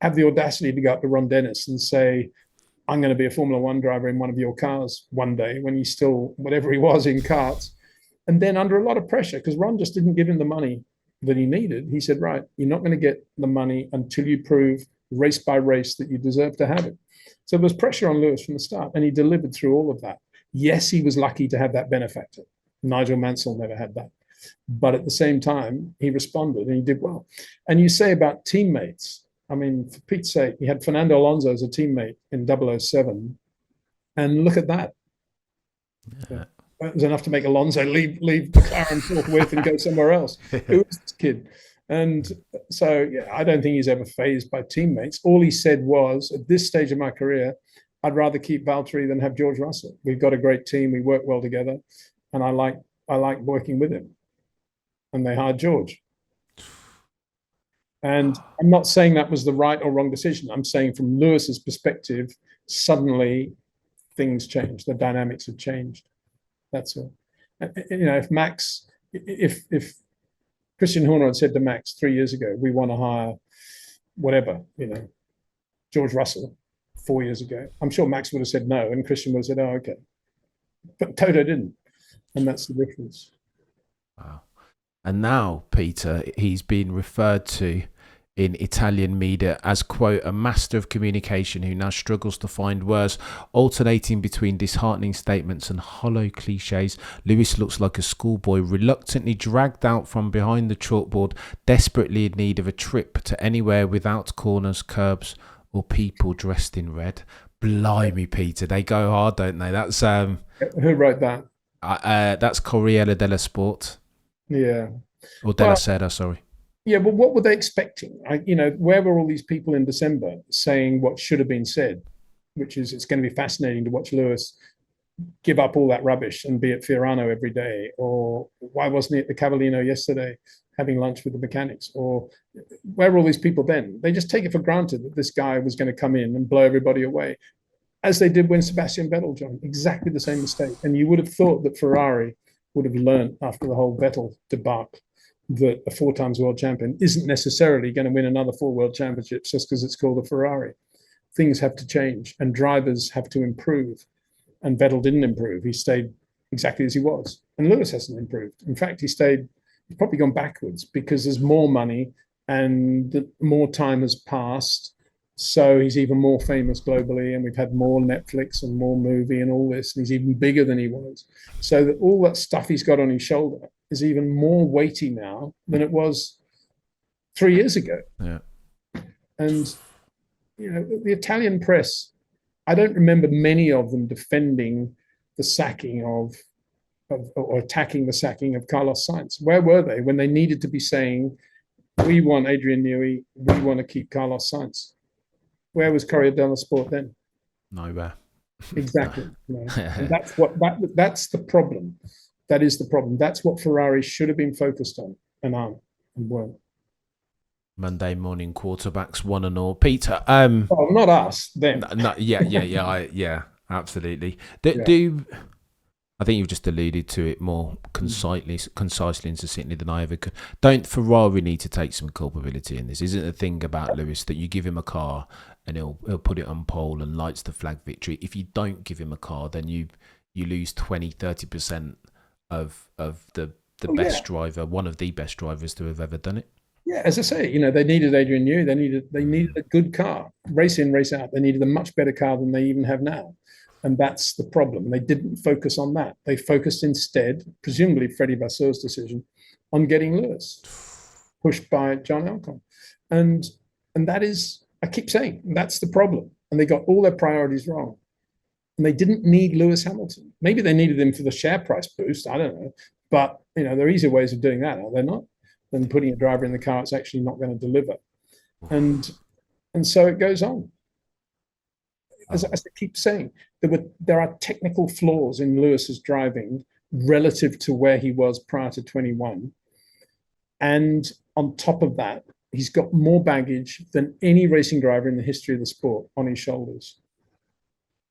have the audacity to go up to Ron Dennis and say, I'm going to be a Formula One driver in one of your cars one day, when he's still whatever he was in karts, and then under a lot of pressure because Ron just didn't give him the money that he needed. He said, right, you're not going to get the money until you prove race by race that you deserve to have it. So there was pressure on Lewis from the start, and he delivered through all of that. Yes, he was lucky to have that benefactor. Nigel Mansell never had that. But at the same time, he responded and he did well. And you say about teammates, I mean, for Pete's sake, he had Fernando Alonso as a teammate in 007. And look at that. Yeah. It was enough to make Alonso leave McLaren forthwith and go somewhere else. Who is this kid? And so, yeah, I don't think he's ever fazed by teammates. All he said was, at this stage of my career, I'd rather keep Valtteri than have George Russell. We've got a great team. We work well together. And I like working with him. And they hired George. And I'm not saying that was the right or wrong decision. I'm saying from Lewis's perspective, suddenly things changed. The dynamics have changed. That's all. If Christian Horner had said to Max 3 years ago, we want to hire whatever, George Russell 4 years ago, I'm sure Max would have said no, and Christian would have said, oh, okay. But Toto didn't. And that's the difference. Wow. And now, Peter, he's been referred to in Italian media as, quote, a master of communication who now struggles to find words, alternating between disheartening statements and hollow cliches. Lewis looks like a schoolboy reluctantly dragged out from behind the chalkboard, desperately in need of a trip to anywhere without corners, curbs, or people dressed in red. Blimey, Peter, they go hard, don't they? That's who wrote that? That's Corriere dello Sport. Yeah. Or Della Sera, sorry. Yeah, but what were they expecting? Where were all these people in December saying what should have been said, which is it's going to be fascinating to watch Lewis give up all that rubbish and be at Fiorano every day? Or why wasn't he at the Cavallino yesterday having lunch with the mechanics? Or where were all these people then? They just take it for granted that this guy was going to come in and blow everybody away, as they did when Sebastian Vettel joined. Exactly the same mistake. And you would have thought that Ferrari would have learned after the whole Vettel debacle that a 4 times world champion isn't necessarily going to win another 4 world championships just because it's called a Ferrari. Things have to change and drivers have to improve. And Vettel didn't improve. He stayed exactly as he was. And Lewis hasn't improved. In fact, he's probably gone backwards because there's more money and the more time has passed, so he's even more famous globally, and we've had more Netflix and more movie and all this, and he's even bigger than he was. So that all that stuff he's got on his shoulder is even more weighty now than it was 3 years ago. Yeah. And the Italian press, I don't remember many of them defending the sacking of or attacking the sacking of Carlos Sainz. Where were they when they needed to be saying, we want Adrian Newey, we want to keep Carlos Sainz? Where was Corriere dello Sport then? Nowhere. Exactly. And that's the problem. That is the problem. That's what Ferrari should have been focused on and aren't and weren't. Monday morning quarterbacks, 1-0. Peter, oh, not us. Them. Yeah, absolutely. Do I think you've just alluded to it more concisely and succinctly than I ever could. Don't Ferrari need to take some culpability in this? Isn't the thing about Lewis that you give him a car and he'll put it on pole and lights the flag victory? If you don't give him a car, then you lose 20-30% of the best driver, one of the best drivers to have ever done it. Yeah, as I say, they needed Adrian Newey. They needed a good car, race in, race out. They needed a much better car than they even have now, and that's the problem. They didn't focus on that. They focused instead, presumably Freddie Vasseur's decision, on getting Lewis, pushed by John Alcon, and that is, I keep saying, that's the problem. And they got all their priorities wrong. And they didn't need Lewis Hamilton. Maybe they needed him for the share price boost. I don't know, but there are easier ways of doing that, are there not? Than putting a driver in the car it's actually not going to deliver. And so it goes on. As I keep saying, there are technical flaws in Lewis's driving relative to where he was prior to 21. And on top of that, he's got more baggage than any racing driver in the history of the sport on his shoulders.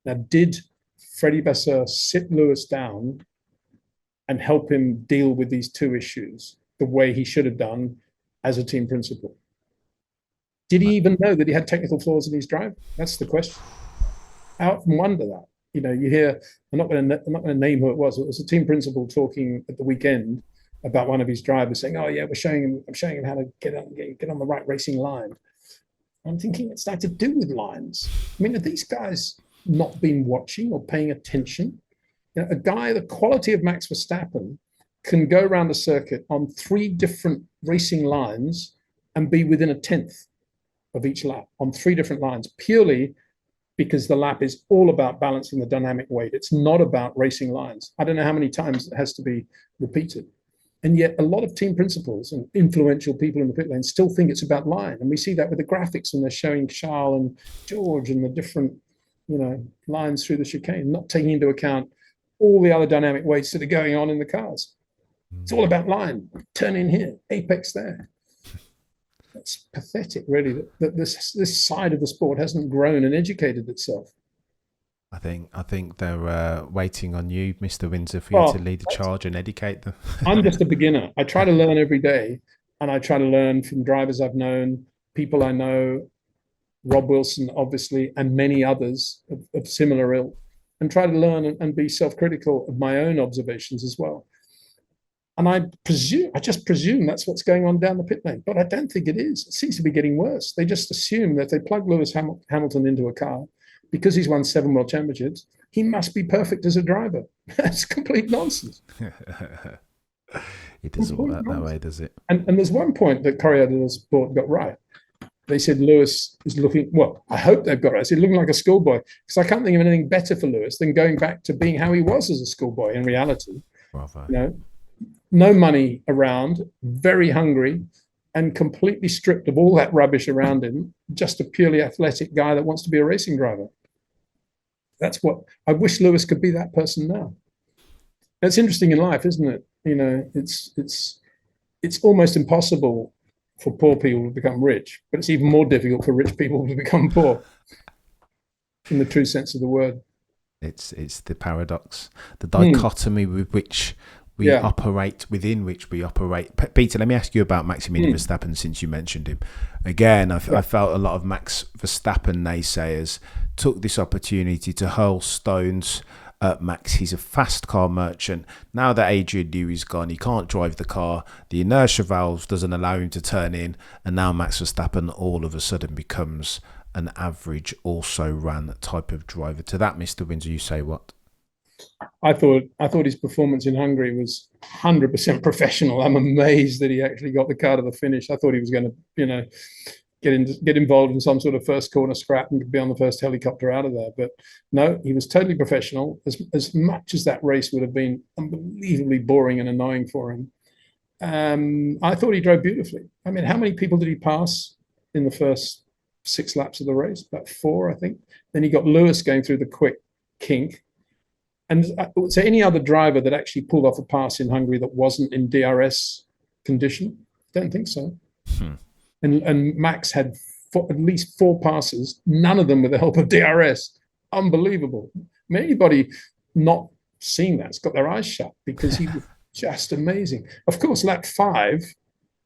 Now, did Freddie Vasseur sit Lewis down and help him deal with these two issues the way he should have done as a team principal? Did he even know that he had technical flaws in his drive? That's the question. I often wonder that. You hear, I'm not going to name who it was. It was a team principal talking at the weekend about one of his drivers saying, "Oh yeah, I'm showing him how to get on the right racing line." I'm thinking it's nothing to do with lines. I mean, have these guys not been watching or paying attention? A guy the quality of Max Verstappen can go around the circuit on 3 different racing lines and be within a tenth of each lap on 3 different lines, purely because the lap is all about balancing the dynamic weight. It's not about racing lines. I don't know how many times it has to be repeated. And yet a lot of team principals and influential people in the pit lane still think it's about line. And we see that with the graphics when they're showing Charles and George and the different, lines through the chicane, not taking into account all the other dynamic weights that are going on in the cars. It's all about line, turn in here, apex there. It's pathetic, really, that this side of the sport hasn't grown and educated itself. I think they're waiting on you, Mr. Windsor, for you to lead the charge and educate them. I'm just a beginner. I try to learn every day, and I try to learn from drivers I've known, people I know, Rob Wilson, obviously, and many others of similar ilk, and try to learn and be self-critical of my own observations as well. And I just presume that's what's going on down the pit lane, but I don't think it is. It seems to be getting worse. They just assume that if they plug Lewis Hamilton into a car, because he's won 7 world championships, he must be perfect as a driver. That's complete nonsense. It doesn't work that way, does it? And there's one point that Corriere dello Sport got right. They said Lewis is looking, well, I hope they've got it. I said looking like a schoolboy, because I can't think of anything better for Lewis than going back to being how he was as a schoolboy in reality. Bravo. No money around, very hungry, and completely stripped of all that rubbish around him, just a purely athletic guy that wants to be a racing driver. That's what I wish Lewis could be, that person now. That's interesting in life, isn't it? It's almost impossible for poor people to become rich, but it's even more difficult for rich people to become poor, in the true sense of the word. It's the paradox, the dichotomy with which we operate, within which we operate. Peter, let me ask you about Maximilian Verstappen, since you mentioned him. Again, I felt a lot of Max Verstappen naysayers took this opportunity to hurl stones Max. He's a fast car merchant. Now that Adrian Newey's gone, he can't drive the car. The inertia valve doesn't allow him to turn in. And now Max Verstappen all of a sudden becomes an average, also ran type of driver. To that, Mr. Windsor, you say what? I thought his performance in Hungary was 100% professional. I'm amazed that he actually got the car to the finish. I thought he was going to, get involved in some sort of first corner scrap and be on the first helicopter out of there. But no, he was totally professional. As much as that race would have been unbelievably boring and annoying for him, I thought he drove beautifully. I mean, how many people did he pass in the first 6 laps of the race? About 4, I think. Then he got Lewis going through the quick kink. And I would say any other driver that actually pulled off a pass in Hungary that wasn't in DRS condition? Don't think so. And Max had at least 4 passes, none of them with the help of DRS. Unbelievable. I mean, anybody not seeing that's got their eyes shut, because he was just amazing. Of course, lap 5,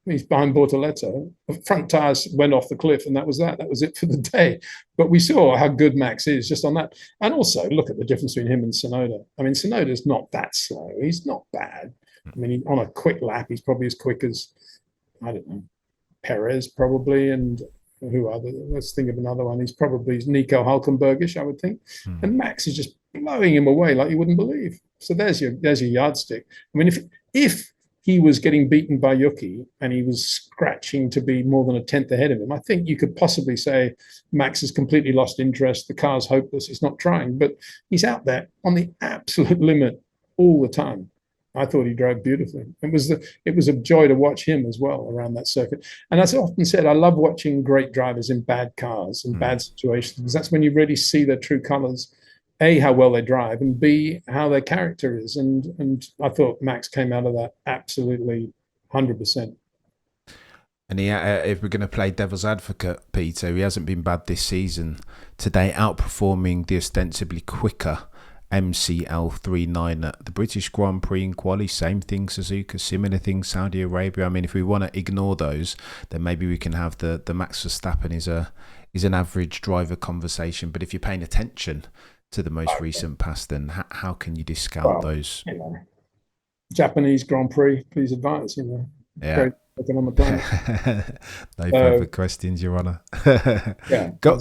he's behind Bortoleto. The front tires went off the cliff, and that was that. That was it for the day. But we saw how good Max is just on that. And also, look at the difference between him and Tsunoda. I mean, Tsunoda's not that slow. He's not bad. I mean, on a quick lap, he's probably as quick as, I don't know, Perez probably, and who other? Let's think of another one. He's probably Nico Hulkenbergish, I would think. And Max is just blowing him away like you wouldn't believe. So there's your yardstick. I mean, if he was getting beaten by Yuki and he was scratching to be more than a tenth ahead of him, I think you could possibly say Max has completely lost interest. The car's hopeless. He's not trying, but he's out there on the absolute limit all the time. I thought he drove beautifully. It was a joy to watch him as well around that circuit. And as I often said, I love watching great drivers in bad cars, in bad situations, because that's when you really see their true colours. A, how well they drive, and B, how their character is. And I thought Max came out of that absolutely 100%. And if we're going to play devil's advocate, Peter, he hasn't been bad this season. Today, outperforming the ostensibly quicker MCL39 at the British Grand Prix in quali, same thing Suzuka, similar thing Saudi Arabia. I mean, if we want to ignore those, then maybe we can have the Max Verstappen is an average driver conversation. But if you're paying attention to the most recent past, then how can you discount those? Japanese Grand Prix, please advise. Yeah. On the planet. No further questions, Your Honour. Yeah, go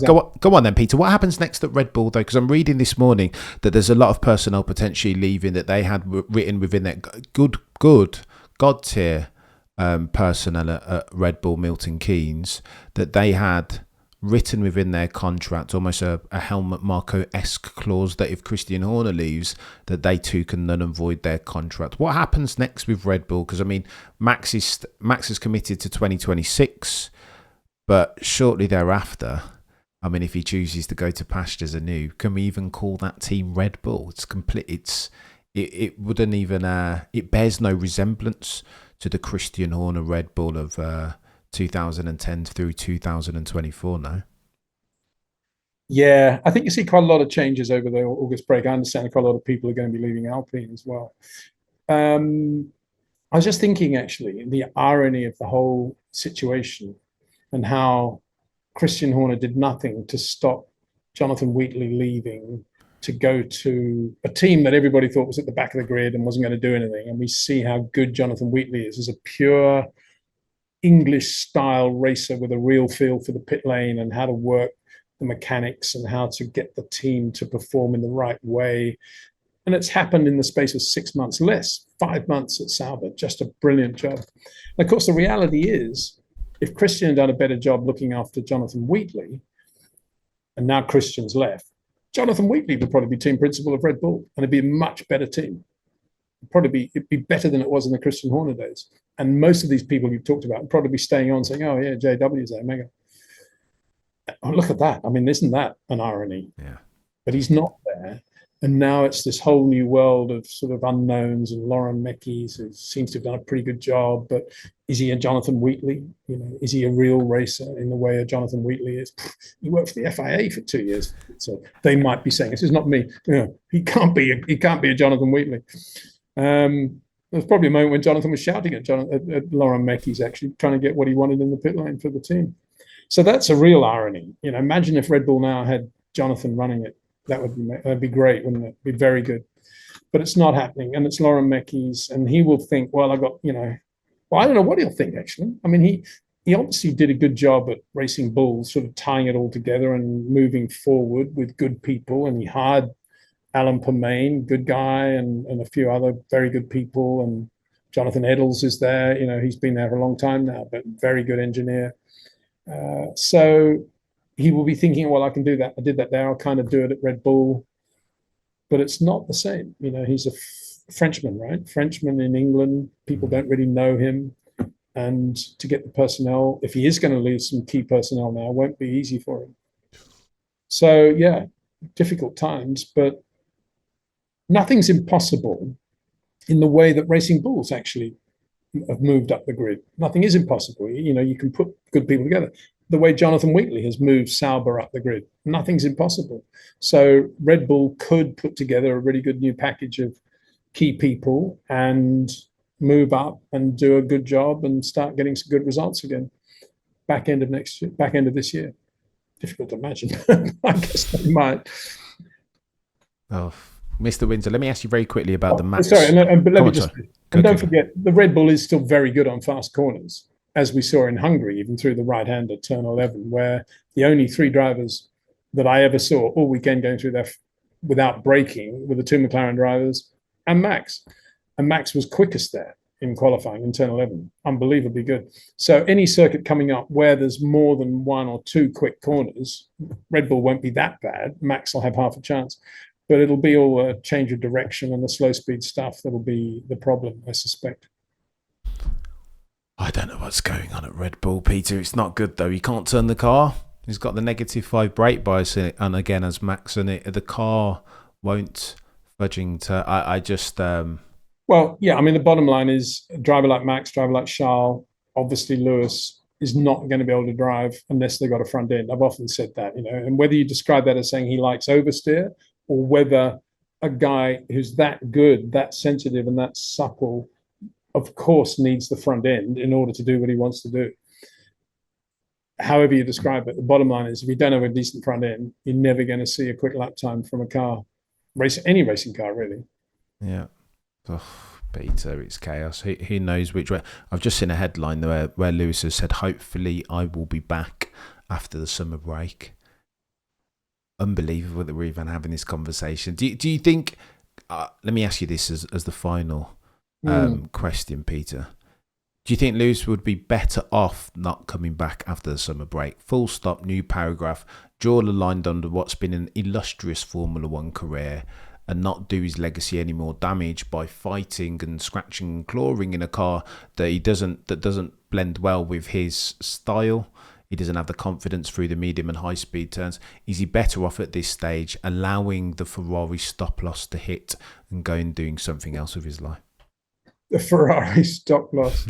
on then, Peter. What happens next at Red Bull, though? Because I'm reading this morning that there's a lot of personnel potentially leaving that they had written within their good God tier personnel at Red Bull, Milton Keynes, that they had written within their contract almost a Helmut Marko-esque clause that if Christian Horner leaves, that they too can null and void their contract. What happens next with Red Bull? Because I mean, Max is committed to 2026, but shortly thereafter, I mean, if he chooses to go to pastures anew, can we even call that team Red Bull? It's complete. It wouldn't even. It bears no resemblance to the Christian Horner Red Bull of 2010 through 2024 now. Yeah, I think you see quite a lot of changes over the August break. I understand quite a lot of people are going to be leaving Alpine as well. I was just thinking, actually, the irony of the whole situation and how Christian Horner did nothing to stop Jonathan Wheatley leaving to go to a team that everybody thought was at the back of the grid and wasn't going to do anything. And we see how good Jonathan Wheatley is as a pure English-style racer with a real feel for the pit lane and how to work the mechanics and how to get the team to perform in the right way. And it's happened in the space of 6 months, less, 5 months at Sauber. Just a brilliant job. And of course, the reality is, if Christian had done a better job looking after Jonathan Wheatley, and now Christian's left, Jonathan Wheatley would probably be team principal of Red Bull, and it'd be a much better team. It'd be better than it was in the Christian Horner days. And most of these people you've talked about would probably be staying on saying, oh, yeah, JW's there, mega. Oh, look at that. I mean, isn't that an irony? Yeah. But he's not there. And now it's this whole new world of sort of unknowns, and Lauren Meckies, who seems to have done a pretty good job. But is he a Jonathan Wheatley? Is he a real racer in the way a Jonathan Wheatley is? He worked for the FIA for 2 years. So they might be saying, this is not me. He can't be a Jonathan Wheatley. There was probably a moment when Jonathan was shouting at Lauren Meckies, actually trying to get what he wanted in the pit lane for the team. So that's a real irony. Imagine if Red Bull now had Jonathan running it That'd be great, wouldn't it? Be very good. But it's not happening, and it's Lauren Mecky's, and he will think, well, I got, well, I don't know what he'll think actually. I mean, he obviously did a good job at Racing Bull, sort of tying it all together and moving forward with good people, and he hired Alan Permain, good guy, and a few other very good people, and Jonathan Eddles is there. He's been there for a long time now, but very good engineer. So he will be thinking, well, I can do that. I did that there. I'll kind of do it at Red Bull. But it's not the same. He's a Frenchman, right? Frenchman in England. People don't really know him. And to get the personnel, if he is going to lose some key personnel now, won't be easy for him. So, yeah, difficult times, but nothing's impossible in the way that Racing Bulls actually have moved up the grid. Nothing is impossible. You can put good people together. The way Jonathan Wheatley has moved Sauber up the grid, nothing's impossible. So Red Bull could put together a really good new package of key people and move up and do a good job and start getting some good results again. Back end of this year. Difficult to imagine. I guess they might. Oh, Mr. Windsor, let me ask you very quickly about the Max. Sorry, but let me just. And don't forget, the Red Bull is still very good on fast corners, as we saw in Hungary, even through the right-hander turn 11, where the only 3 drivers that I ever saw all weekend going through there without braking were the 2 McLaren drivers and Max. And Max was quickest there in qualifying in turn 11. Unbelievably good. So any circuit coming up where there's more than 1 or 2 quick corners, Red Bull won't be that bad. Max will have half a chance. But it'll be all a change of direction and the slow speed stuff that'll be the problem, I suspect. I don't know what's going on at Red Bull, Peter. It's not good, though. He can't turn the car. He's got the -5 brake bias in it. And again, as Max in it, the car won't fudging to... I just... Well, yeah, I mean, the bottom line is a driver like Max, driver like Charles, obviously Lewis is not going to be able to drive unless they've got a front end. I've often said that, and whether you describe that as saying he likes oversteer or whether a guy who's that good, that sensitive and that supple, of course, needs the front end in order to do what he wants to do. However you describe it, the bottom line is if you don't have a decent front end, you're never going to see a quick lap time from a car, any racing car, really. Yeah. Oh, Peter, it's chaos. He knows which way. I've just seen a headline where Lewis has said, hopefully I will be back after the summer break. Unbelievable that we're even having this conversation. Do you think, let me ask you this as the final question, Peter. Do you think Lewis would be better off not coming back after the summer break? Full stop, new paragraph, draw the line under what's been an illustrious Formula One career and not do his legacy any more damage by fighting and scratching and clawing in a car that doesn't blend well with his style. He doesn't have the confidence through the medium and high speed turns. Is he better off at this stage allowing the Ferrari stop loss to hit and going doing something else with his life? The Ferrari stop loss.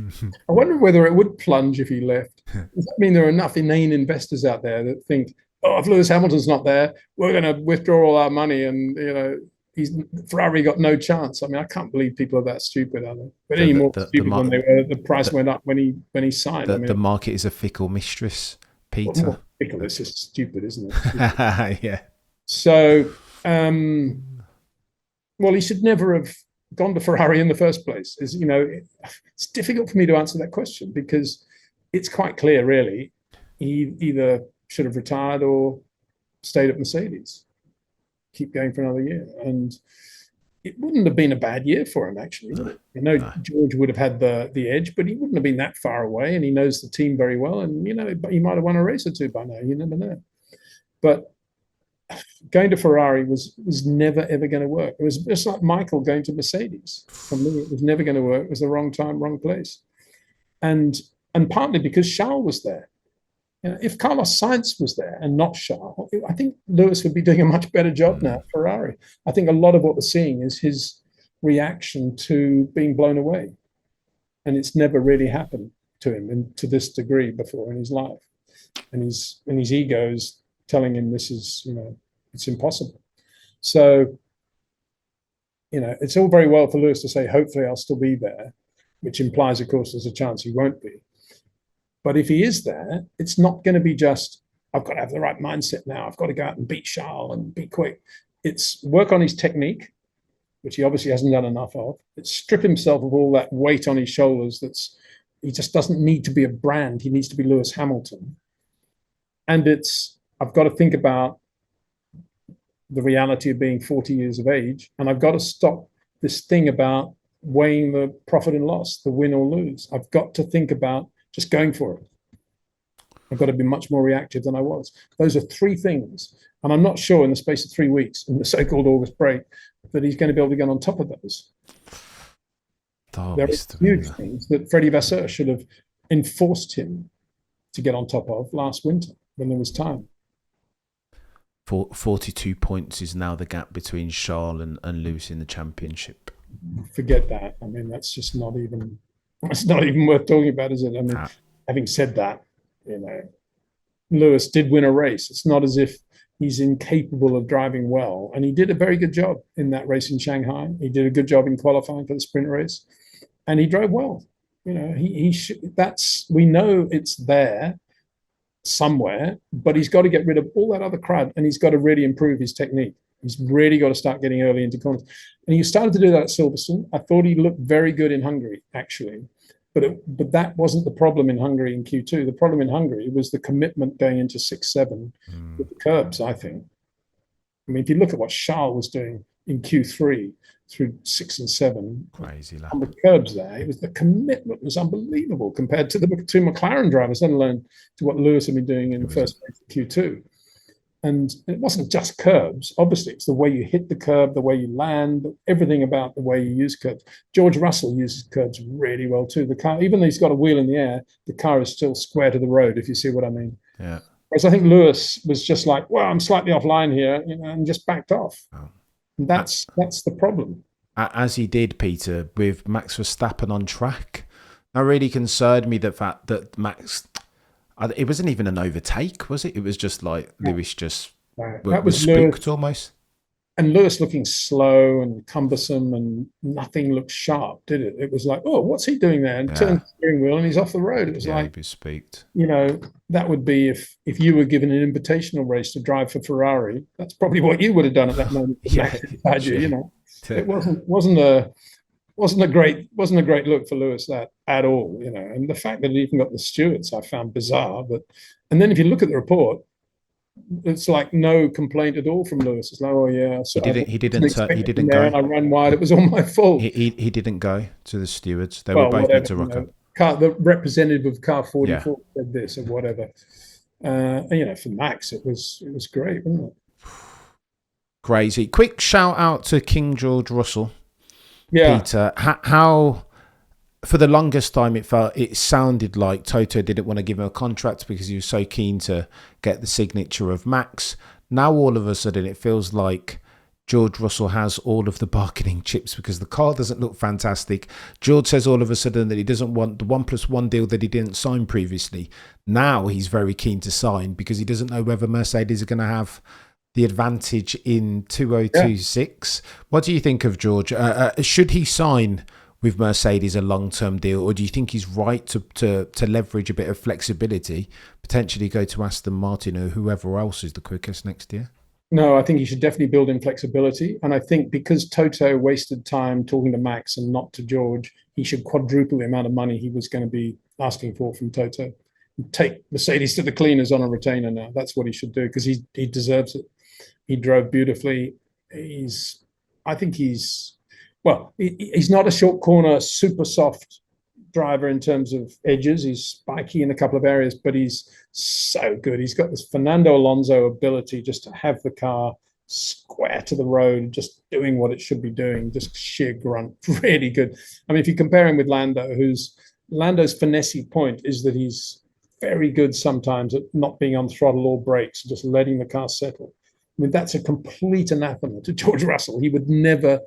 I wonder whether it would plunge if he left. Does that mean there are enough inane investors out there that think, oh, if Lewis Hamilton's not there, we're going to withdraw all our money and, Ferrari got no chance. I mean, I can't believe people are that stupid, are they? But any more stupid when they were. The price went up when he signed. The market is a fickle mistress, Peter. Well, fickle, it's just stupid, isn't it? Yeah. So, well, he should never have gone to Ferrari in the first place. It's difficult for me to answer that question because it's quite clear, really. He either should have retired or stayed at Mercedes. Keep going for another year, and it wouldn't have been a bad year for him actually. No. George would have had the edge, but he wouldn't have been that far away, and he knows the team very well, and he might have won a race or two by now. You never know. But going to Ferrari was never ever going to work. It was just like Michael going to Mercedes. For me, it was never going to work. It was the wrong time, wrong place, and partly because Charles was there. If Carlos Sainz was there and not Charles, I think Lewis would be doing a much better job now at Ferrari. I think a lot of what we're seeing is his reaction to being blown away. And it's never really happened to him to this degree before in his life. And his ego is telling him this is, it's impossible. So, it's all very well for Lewis to say, hopefully I'll still be there, which implies, of course, there's a chance he won't be. But if he is there, it's not going to be just, I've got to have the right mindset now. I've got to go out and beat Charles and be quick. It's work on his technique, which he obviously hasn't done enough of. It's strip himself of all that weight on his shoulders. He just doesn't need to be a brand. He needs to be Lewis Hamilton. And I've got to think about the reality of being 40 years of age, and I've got to stop this thing about weighing the profit and loss, the win or lose. I've got to think about just going for it. I've got to be much more reactive than I was. Those are three things. And I'm not sure in the space of 3 weeks, in the so-called August break, that he's going to be able to get on top of those. There are huge things that Freddie Vasseur should have enforced him to get on top of last winter when there was time. 42 points is now the gap between Charles and Lewis in the championship. Forget that. I mean, that's just not even worth talking about, is it? I mean, having said that, Lewis did win a race. It's not as if he's incapable of driving well. And he did a very good job in that race in Shanghai. He did a good job in qualifying for the sprint race. And he drove well. We know it's there somewhere, but he's got to get rid of all that other crud, and he's got to really improve his technique. He's really got to start getting early into corners. And he started to do that at Silverstone. I thought he looked very good in Hungary, actually. But that wasn't the problem in Hungary in Q2. The problem in Hungary was the commitment going into 6-7 with the curbs, I think. I mean, if you look at what Charles was doing in Q3 through 6 and 7, crazy on the curbs there, the commitment was unbelievable compared to the two McLaren drivers, let alone to what Lewis had been doing in the first race of Q2. And it wasn't just curbs. Obviously, it's the way you hit the curb, the way you land, everything about the way you use curbs. George Russell uses curbs really well too. The car, even though he's got a wheel in the air, the car is still square to the road, if you see what I mean. Yeah. Whereas I think Lewis was just like, well, I'm slightly offline here, and just backed off. Oh. And that's the problem. As he did, Peter, with Max Verstappen on track. That really concerned me, the fact that Max... It wasn't even an overtake, was it? It was just like Lewis just was spooked almost. And Lewis looking slow and cumbersome, and nothing looked sharp, did it? It was like, oh, what's he doing there? And turns the steering wheel and he's off the road. It was like, he was spooked. That would be if you were given an invitational race to drive for Ferrari. That's probably what you would have done at that moment. It wasn't a great look for Lewis at all, and the fact that he even got the stewards I found bizarre. And then if you look at the report, it's like no complaint at all from Lewis. It's like, oh yeah, so he didn't go. And I ran wide. It was all my fault. He didn't go to the stewards. They were both meant to rock up. The representative of car 44 said this or whatever. For Max, it was great, wasn't it? Crazy. Quick shout out to King George Russell. Yeah. Peter, how for the longest time it sounded like Toto didn't want to give him a contract because he was so keen to get the signature of Max. Now all of a sudden it feels like George Russell has all of the bargaining chips because the car doesn't look fantastic. George says all of a sudden that he doesn't want the 1+1 deal that he didn't sign previously. Now he's very keen to sign because he doesn't know whether Mercedes are going to have the advantage in 2026. What do you think of George? Should he sign with Mercedes a long-term deal, or do you think he's right to leverage a bit of flexibility, potentially go to Aston Martin or whoever else is the quickest next year? No, I think he should definitely build in flexibility. And I think because Toto wasted time talking to Max and not to George, he should quadruple the amount of money he was going to be asking for from Toto. Take Mercedes to the cleaners on a retainer now. That's what he should do because he deserves it. He drove beautifully. He's not a short corner, super soft driver in terms of edges. He's spiky in a couple of areas, but he's so good. He's got this Fernando Alonso ability just to have the car square to the road, just doing what it should be doing, just sheer grunt. Really good. I mean, if you compare him with Lando's finesse point is that he's very good sometimes at not being on throttle or brakes, just letting the car settle. I mean, that's a complete anathema to George Russell. He would never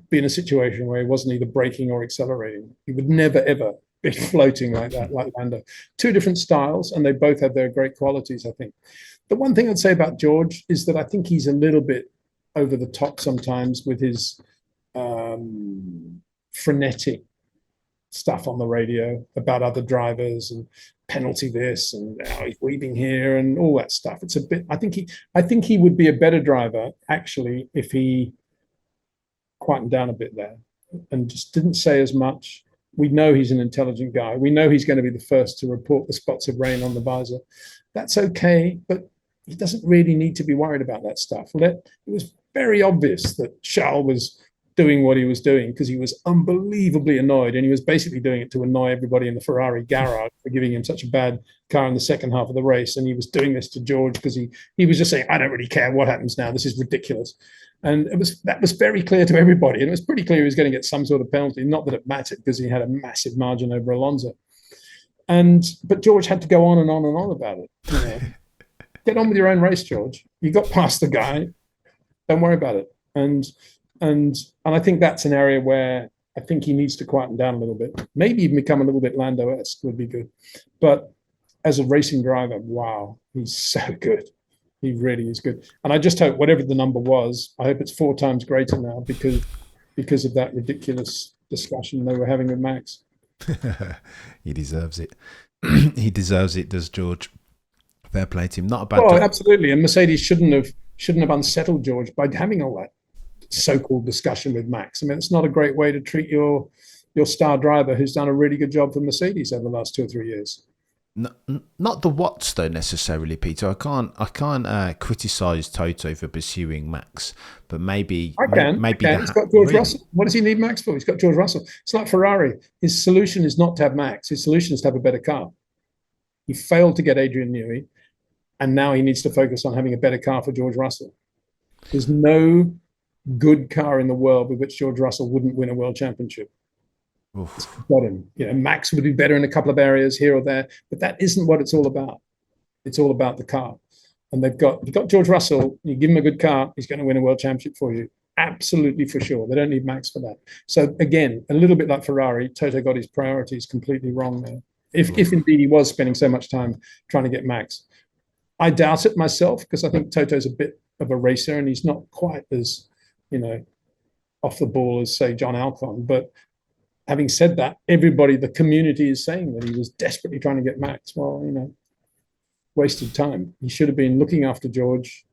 be in a situation where he wasn't either braking or accelerating. He would never, ever be floating like that, like Lando. Two different styles, and they both have their great qualities, I think. The one thing I'd say about George is that I think he's a little bit over the top sometimes with his frenetic stuff on the radio about other drivers and penalty this and he's weaving here and all that stuff. It's a bit. I think he would be a better driver actually if he quietened down a bit there and just didn't say as much. We know he's an intelligent guy. We know he's going to be the first to report the spots of rain on the visor. That's okay, but he doesn't really need to be worried about that stuff. It was very obvious that Charles was doing what he was doing because he was unbelievably annoyed, and he was basically doing it to annoy everybody in the Ferrari garage for giving him such a bad car in the second half of the race. And he was doing this to George because he was just saying, I don't really care what happens now. This is ridiculous. And that was very clear to everybody. And it was pretty clear he was going to get some sort of penalty. Not that it mattered because he had a massive margin over Alonso. But George had to go on and on and on about it. You know? Get on with your own race, George. You got past the guy. Don't worry about it. And I think that's an area where I think he needs to quieten down a little bit. Maybe even become a little bit Lando-esque would be good. But as a racing driver, wow, he's so good. He really is good. And I just hope whatever the number was, I hope it's 4 times greater now because of that ridiculous discussion they were having with Max. He deserves it. He deserves it, does George. Fair play to him. Not a bad job. Absolutely. And Mercedes shouldn't have unsettled George by having all that so-called discussion with Max. I mean, it's not a great way to treat your star driver who's done a really good job for Mercedes over the last 2 or 3 years. Not the Watts though necessarily, Peter. I can't criticise Toto for pursuing Max, but maybe I can. Maybe he's got George Russell. What does he need Max for? He's got George Russell. It's like Ferrari. His solution is not to have Max. His solution is to have a better car. He failed to get Adrian Newey, and now he needs to focus on having a better car for George Russell. There's no good car in the world with which George Russell wouldn't win a world championship. Got him. You know, Max would be better in a couple of areas here or there, but that isn't what it's all about. It's all about the car. And you've got George Russell, you give him a good car, he's going to win a world championship for you. Absolutely for sure. They don't need Max for that. So again, a little bit like Ferrari, Toto got his priorities completely wrong there. If indeed he was spending so much time trying to get Max. I doubt it myself because I think Toto's a bit of a racer and he's not quite as, off the ball as, say, John Alcon. But having said that, the community is saying that he was desperately trying to get Max. Well, wasted time. He should have been looking after George,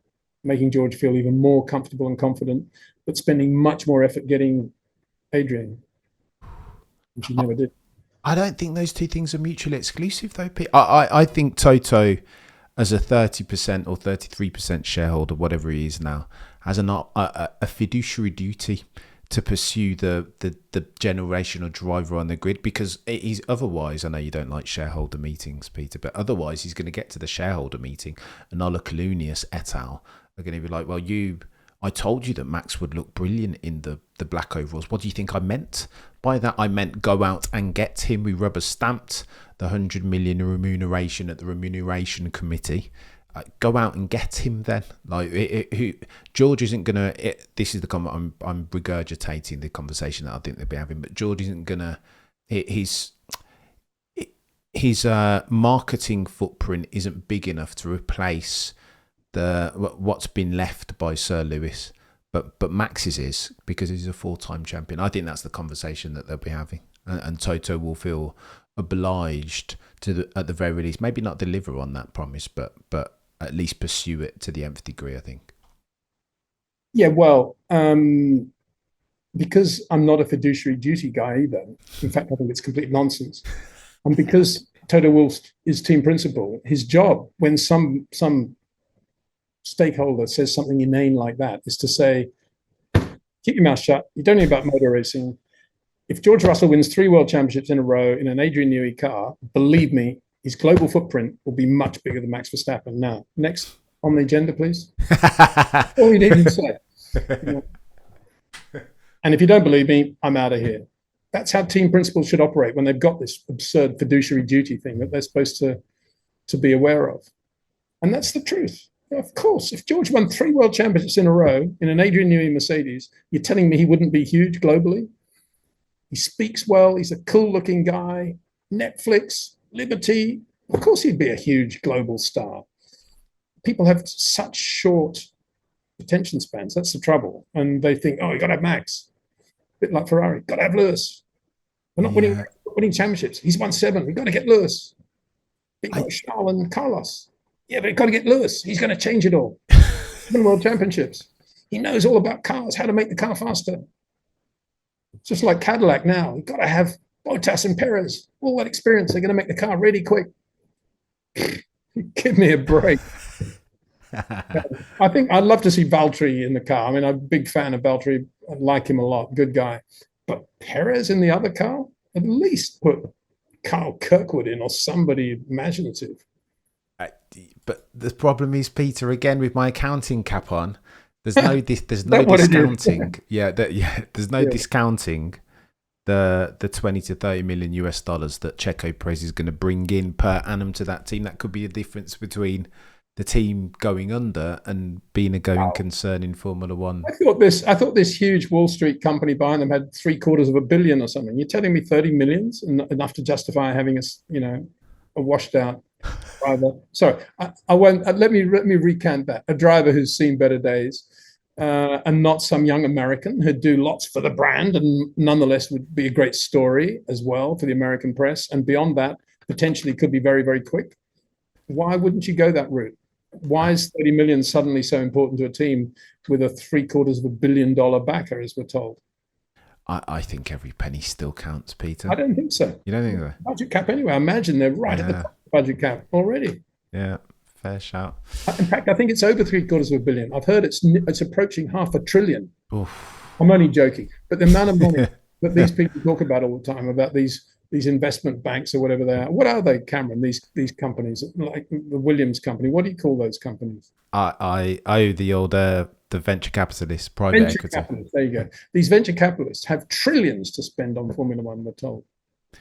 making George feel even more comfortable and confident, but spending much more effort getting Adrian, which he never did. I don't think those two things are mutually exclusive, though, Pete. I think Toto, as a 30% or 33% shareholder, whatever he is now, has a fiduciary duty to pursue the generational driver on the grid, because he's otherwise, I know you don't like shareholder meetings, Peter, but otherwise he's going to get to the shareholder meeting and Ola Kalunius et al. are going to be like, well, I told you that Max would look brilliant in the black overalls. What do you think I meant by that? I meant go out and get him. We rubber stamped the 100 million remuneration at the remuneration committee. Go out and get him then. George isn't going to... This is the comment, I'm regurgitating the conversation that I think they'll be having, but George isn't going to... His marketing footprint isn't big enough to replace what's been left by Sir Lewis, but Max's is, because he's a 4-time champion. I think that's the conversation that they'll be having, and Toto will feel obliged to, at the very least, maybe not deliver on that promise, but at least pursue it to the nth degree, I think. Yeah, well, because I'm not a fiduciary duty guy either. In fact, I think it's complete nonsense. And because Toto Wolff is team principal, his job, when some stakeholder says something inane like that, is to say, keep your mouth shut. You don't know about motor racing. If George Russell wins 3 world championships in a row in an Adrian Newey car, believe me, his global footprint will be much bigger than Max Verstappen. Now, next on the agenda, please. All you need to say. And if you don't believe me, I'm out of here. That's how team principals should operate when they've got this absurd fiduciary duty thing that they're supposed to be aware of. And that's the truth. Of course, if George won 3 world championships in a row in an Adrian Newey Mercedes, you're telling me he wouldn't be huge globally? He speaks well. He's a cool-looking guy. Netflix, Liberty. Of course he'd be a huge global star. People have such short attention spans. That's the trouble. And they think, you got to have Max. A bit like Ferrari. Got to have Lewis. We're not winning winning championships. He's won 7. We've got to get Lewis. You've got Charles and Carlos. Yeah, but you've got to get Lewis. He's going to change it all. Win world championships. He knows all about cars, how to make the car faster. Just like Cadillac now. You've got to have Bottas and Perez. All that experience. They're going to make the car really quick. Give me a break. I think I'd love to see Valtteri in the car. I mean, I'm a big fan of Valtteri. I like him a lot. Good guy. But Perez in the other car? At least put Carl Kirkwood in or somebody imaginative. But the problem is, Peter, again, with my accounting cap on, there's no discounting. There's no discounting the 20 to 30 million US dollars that Checo Perez is going to bring in per annum to that team. That could be a difference between the team going under and being a going concern in Formula One. I thought this huge Wall Street company behind them had $750 million or something. You're telling me 30 million's enough to justify having a washed out driver? Sorry, I won't. Let me recant that. A driver who's seen better days, and not some young American who'd do lots for the brand and nonetheless would be a great story as well for the American press. And beyond that, potentially could be very, very quick. Why wouldn't you go that route? Why is 30 million suddenly so important to a team with a $750 million backer, as we're told? I think every penny still counts, Peter. I don't think so. You don't think so? Budget cap anyway. I imagine they're right at the top of the budget cap already. Yeah, fair shout. In fact, I think it's over $750 million. I've heard it's approaching $500 billion. Oof. I'm only joking, but the amount of money that these people talk about all the time about these investment banks or whatever they are. What are they, Cameron? These companies, like the Williams company. What do you call those companies? I owe the old the venture capitalists, private equity. Capitalists, there you go. These venture capitalists have trillions to spend on Formula One, we're told.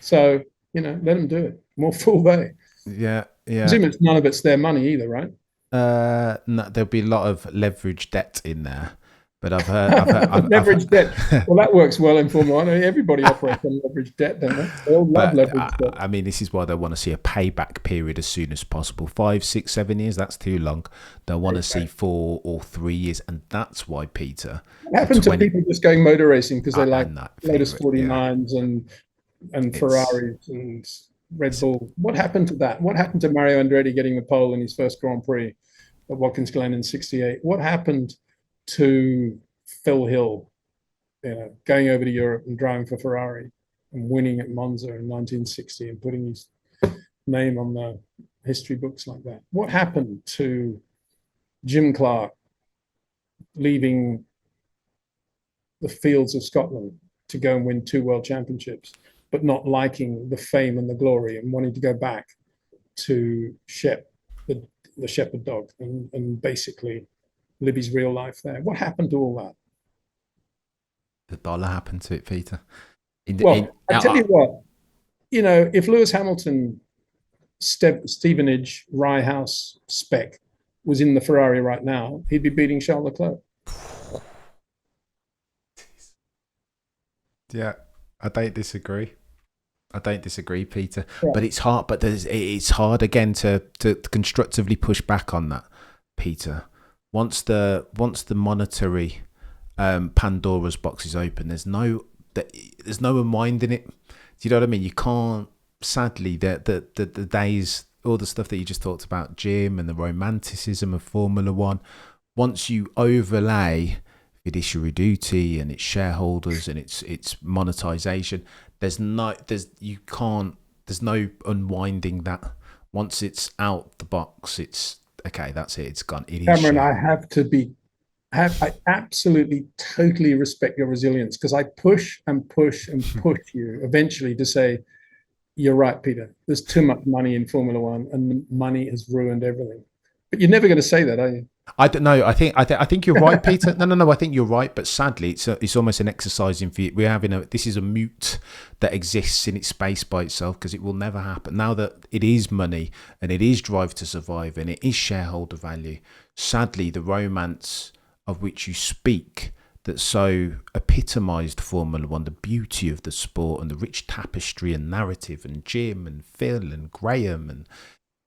So, let them do it. More fool they. Yeah. Presumably none of it's their money either, right? No, there'll be a lot of leverage debt in there. But I've heard leverage debt. Well, that works well in Formula One. Everybody operates on leverage debt, don't they? They all love leverage debt. I mean, this is why they want to see a payback period as soon as possible. 5, 6, 7 years, that's too long. They want to see 4 or 3 years. And that's why, Peter. What happened to people just going motor racing because they like Lotus 49s and Ferraris and Red Bull? What happened to that? What happened to Mario Andretti getting the pole in his first Grand Prix at Watkins Glen in '68? What happened to Phil Hill, going over to Europe and driving for Ferrari and winning at Monza in 1960 and putting his name on the history books like that? What happened to Jim Clark leaving the fields of Scotland to go and win 2 world championships, but not liking the fame and the glory and wanting to go back to Shep, the shepherd dog, and basically live his real life there? What happened to all that? The dollar happened to it, Peter. I tell you what, if Lewis Hamilton, Stevenage, Rye House spec was in the Ferrari right now, he'd be beating Charles Leclerc. Yeah, I don't disagree. Peter. Yeah. But it's hard. But it's hard again to constructively push back on that, Peter. Once the monetary Pandora's box is open, there's no unwinding it. Do you know what I mean? You can't. Sadly, the days, all the stuff that you just talked about, Jim, and the romanticism of Formula One. Once you overlay fiduciary duty and its shareholders and its monetization, there's no unwinding that. Once it's out the box, it's okay. That's it. It's gone. Cameron, I absolutely totally respect your resilience, because I push and push and push you eventually to say, you're right, Peter. There's too much money in Formula One, and money has ruined everything. But you're never going to say that, are you? I don't know. I think you're right, Peter. No. I think you're right. But sadly, it's almost an exercise in fear. This is a mute that exists in its space by itself, because it will never happen. Now that it is money and it is drive to survive and it is shareholder value, sadly, the romance of which you speak that so epitomised Formula One, the beauty of the sport and the rich tapestry and narrative, and Jim and Phil and Graham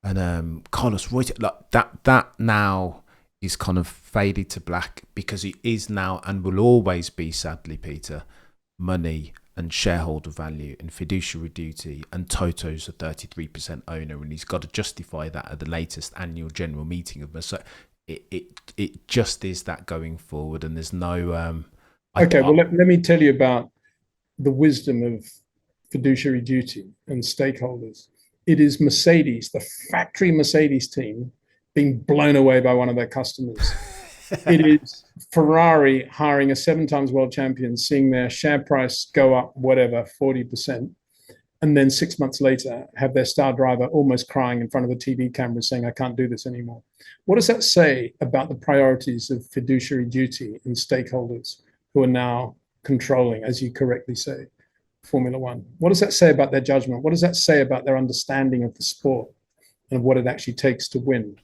and Carlos Reuter, like that now is kind of faded to black, because it is now and will always be, sadly, Peter, money and shareholder value and fiduciary duty, and Toto's a 33% owner, and he's got to justify that at the latest annual general meeting of us. So it just is that going forward, and there's no well, let me tell you about the wisdom of fiduciary duty and stakeholders. It is Mercedes, the factory Mercedes team, being blown away by one of their customers. It is Ferrari hiring a 7 times world champion, seeing their share price go up, 40%, and then 6 months later have their star driver almost crying in front of the TV camera saying, I can't do this anymore. What does that say about the priorities of fiduciary duty and stakeholders who are now controlling, as you correctly say, Formula One? What does that say about their judgment? What does that say about their understanding of the sport and what it actually takes to win?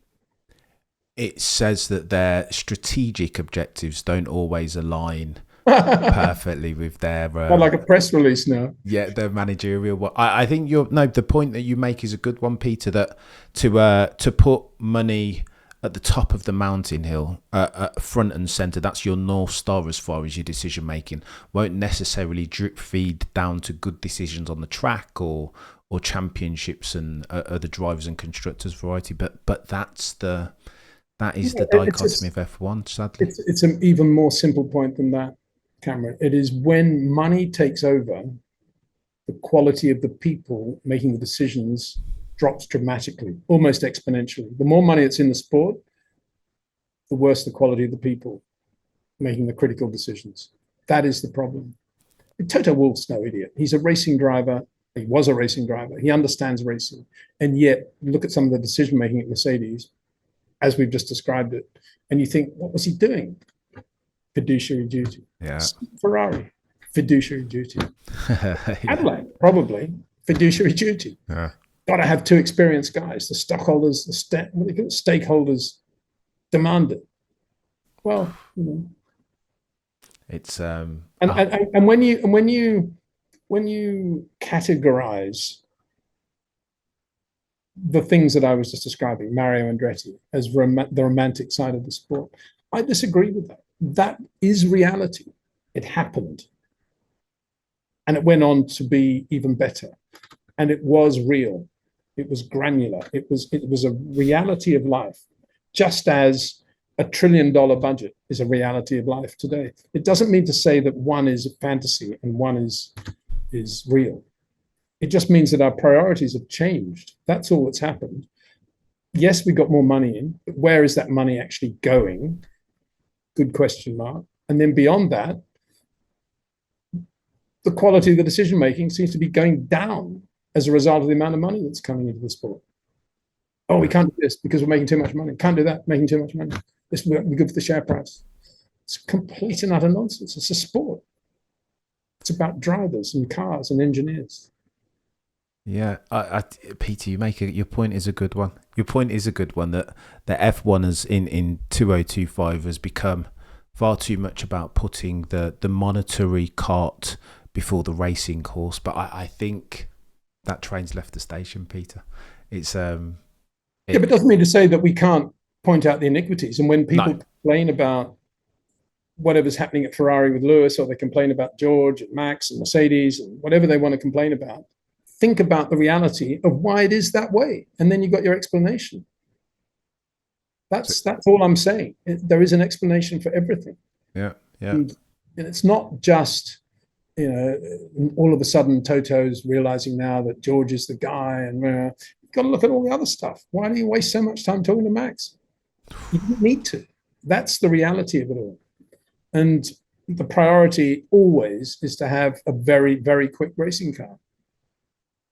It says that their strategic objectives don't always align perfectly with their like a press release now. Yeah, their managerial. I think the point that you make is a good one, Peter. That to put money at the top of the mountain hill, front and center, that's your North Star as far as your decision making, won't necessarily drip feed down to good decisions on the track or championships and the drivers and constructors variety. But that is the dichotomy of F1, sadly. It's an even more simple point than that, Cameron. It is when money takes over, the quality of the people making the decisions drops dramatically, almost exponentially. The more money that's in the sport, the worse the quality of the people making the critical decisions. That is the problem. Toto Wolff's no idiot. He's a racing driver. He was a racing driver. He understands racing. And yet, look at some of the decision making at Mercedes, as we've just described it, and you think, what was he doing? Fiduciary duty. Yeah. Ferrari, fiduciary duty. Yeah. Adelaide, probably fiduciary duty. Yeah. Got to have 2 experienced guys. The stockholders, stakeholders demand it. Well, it's and when you categorize the things that I was just describing, Mario Andretti, as the romantic side of the sport, I disagree with that. That is reality. It happened. And it went on to be even better. And it was real. It was granular. It was a reality of life, just as $1 trillion budget is a reality of life today. It doesn't mean to say that one is a fantasy and one is real. It just means that our priorities have changed. That's all that's happened. Yes, we got more money in, but where is that money actually going? Good question mark. And then beyond that, the quality of the decision-making seems to be going down as a result of the amount of money that's coming into the sport. Oh, we can't do this because we're making too much money. Can't do that, making too much money. This will be good for the share price. It's complete and utter nonsense. It's a sport. It's about drivers and cars and engineers. Yeah, Peter, your point is a good one. Your point is a good one that the F1 has in 2025 has become far too much about putting the monetary cart before the racing horse. But I think that train's left the station, Peter. It's but it doesn't mean to say that we can't point out the iniquities. And when people complain about whatever's happening at Ferrari with Lewis, or they complain about George and Max and Mercedes and whatever they want to complain about, think about the reality of why it is that way, and then you've got your explanation. That's all I'm saying. There is an explanation for everything. Yeah. And it's not just, all of a sudden Toto's realizing now that George is the guy, and you've got to look at all the other stuff. Why do you waste so much time talking to Max? You don't need to. That's the reality of it all. And the priority always is to have a very, very quick racing car.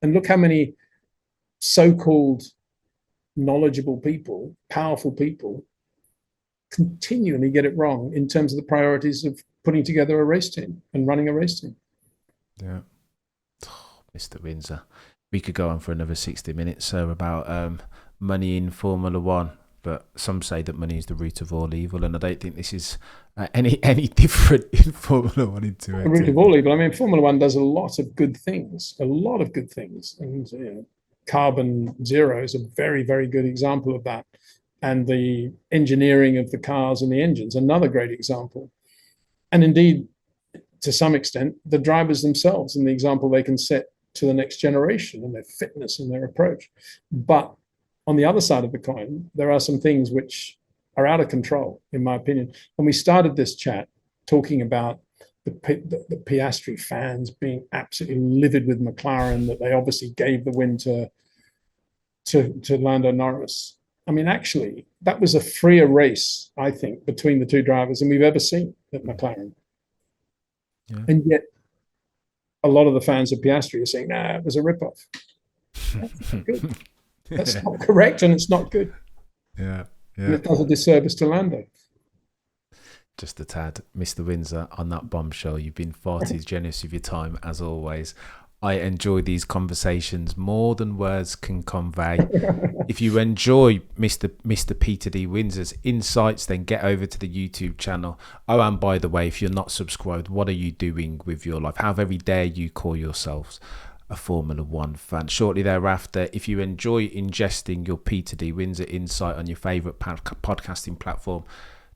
And look how many so-called knowledgeable people, powerful people, continually get it wrong in terms of the priorities of putting together a race team and running a race team. Yeah. Oh, Mr. Windsor. We could go on for another 60 minutes, sir, about money in Formula One. But some say that money is the root of all evil, and I don't think this is any different in Formula One. The root of all evil. I mean, Formula One does a lot of good things, and carbon zero is a very, very good example of that. And the engineering of the cars and the engines, another great example. And indeed, to some extent, the drivers themselves and the example they can set to the next generation and their fitness and their approach. But on the other side of the coin, there are some things which are out of control, in my opinion. And we started this chat talking about the Piastri fans being absolutely livid with McLaren, that they obviously gave the win to Lando Norris. I mean, actually, that was a freer race, I think, between the two drivers than we've ever seen at McLaren. Yeah. And yet, a lot of the fans of Piastri are saying, nah, it was a ripoff. That's not good. That's not correct, and it's not good. Yeah. And it does a disservice to Lando. Just a tad. Mr. Windsor, on that bombshell, you've been far too generous with your time, as always. I enjoy these conversations more than words can convey. If you enjoy Mr. Peter D. Windsor's insights, then get over to the YouTube channel. Oh, and by the way, if you're not subscribed, what are you doing with your life? How very dare you call yourselves a Formula One fan? Shortly thereafter, if you enjoy ingesting your Peter D. Windsor insight on your favourite podcasting platform,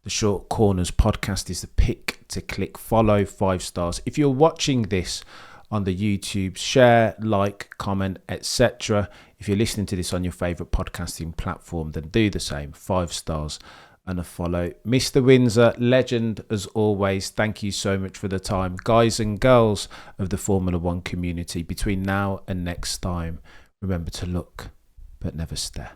the Short Corners podcast is the pick to click. Follow, 5 stars. If you're watching this on the YouTube, share, like, comment, etc. If you're listening to this on your favourite podcasting platform, then do the same, 5 stars and a follow. Mr. Windsor, legend as always. Thank you so much for the time. Guys and girls of the Formula One community, between now and next time, remember to look but never stare.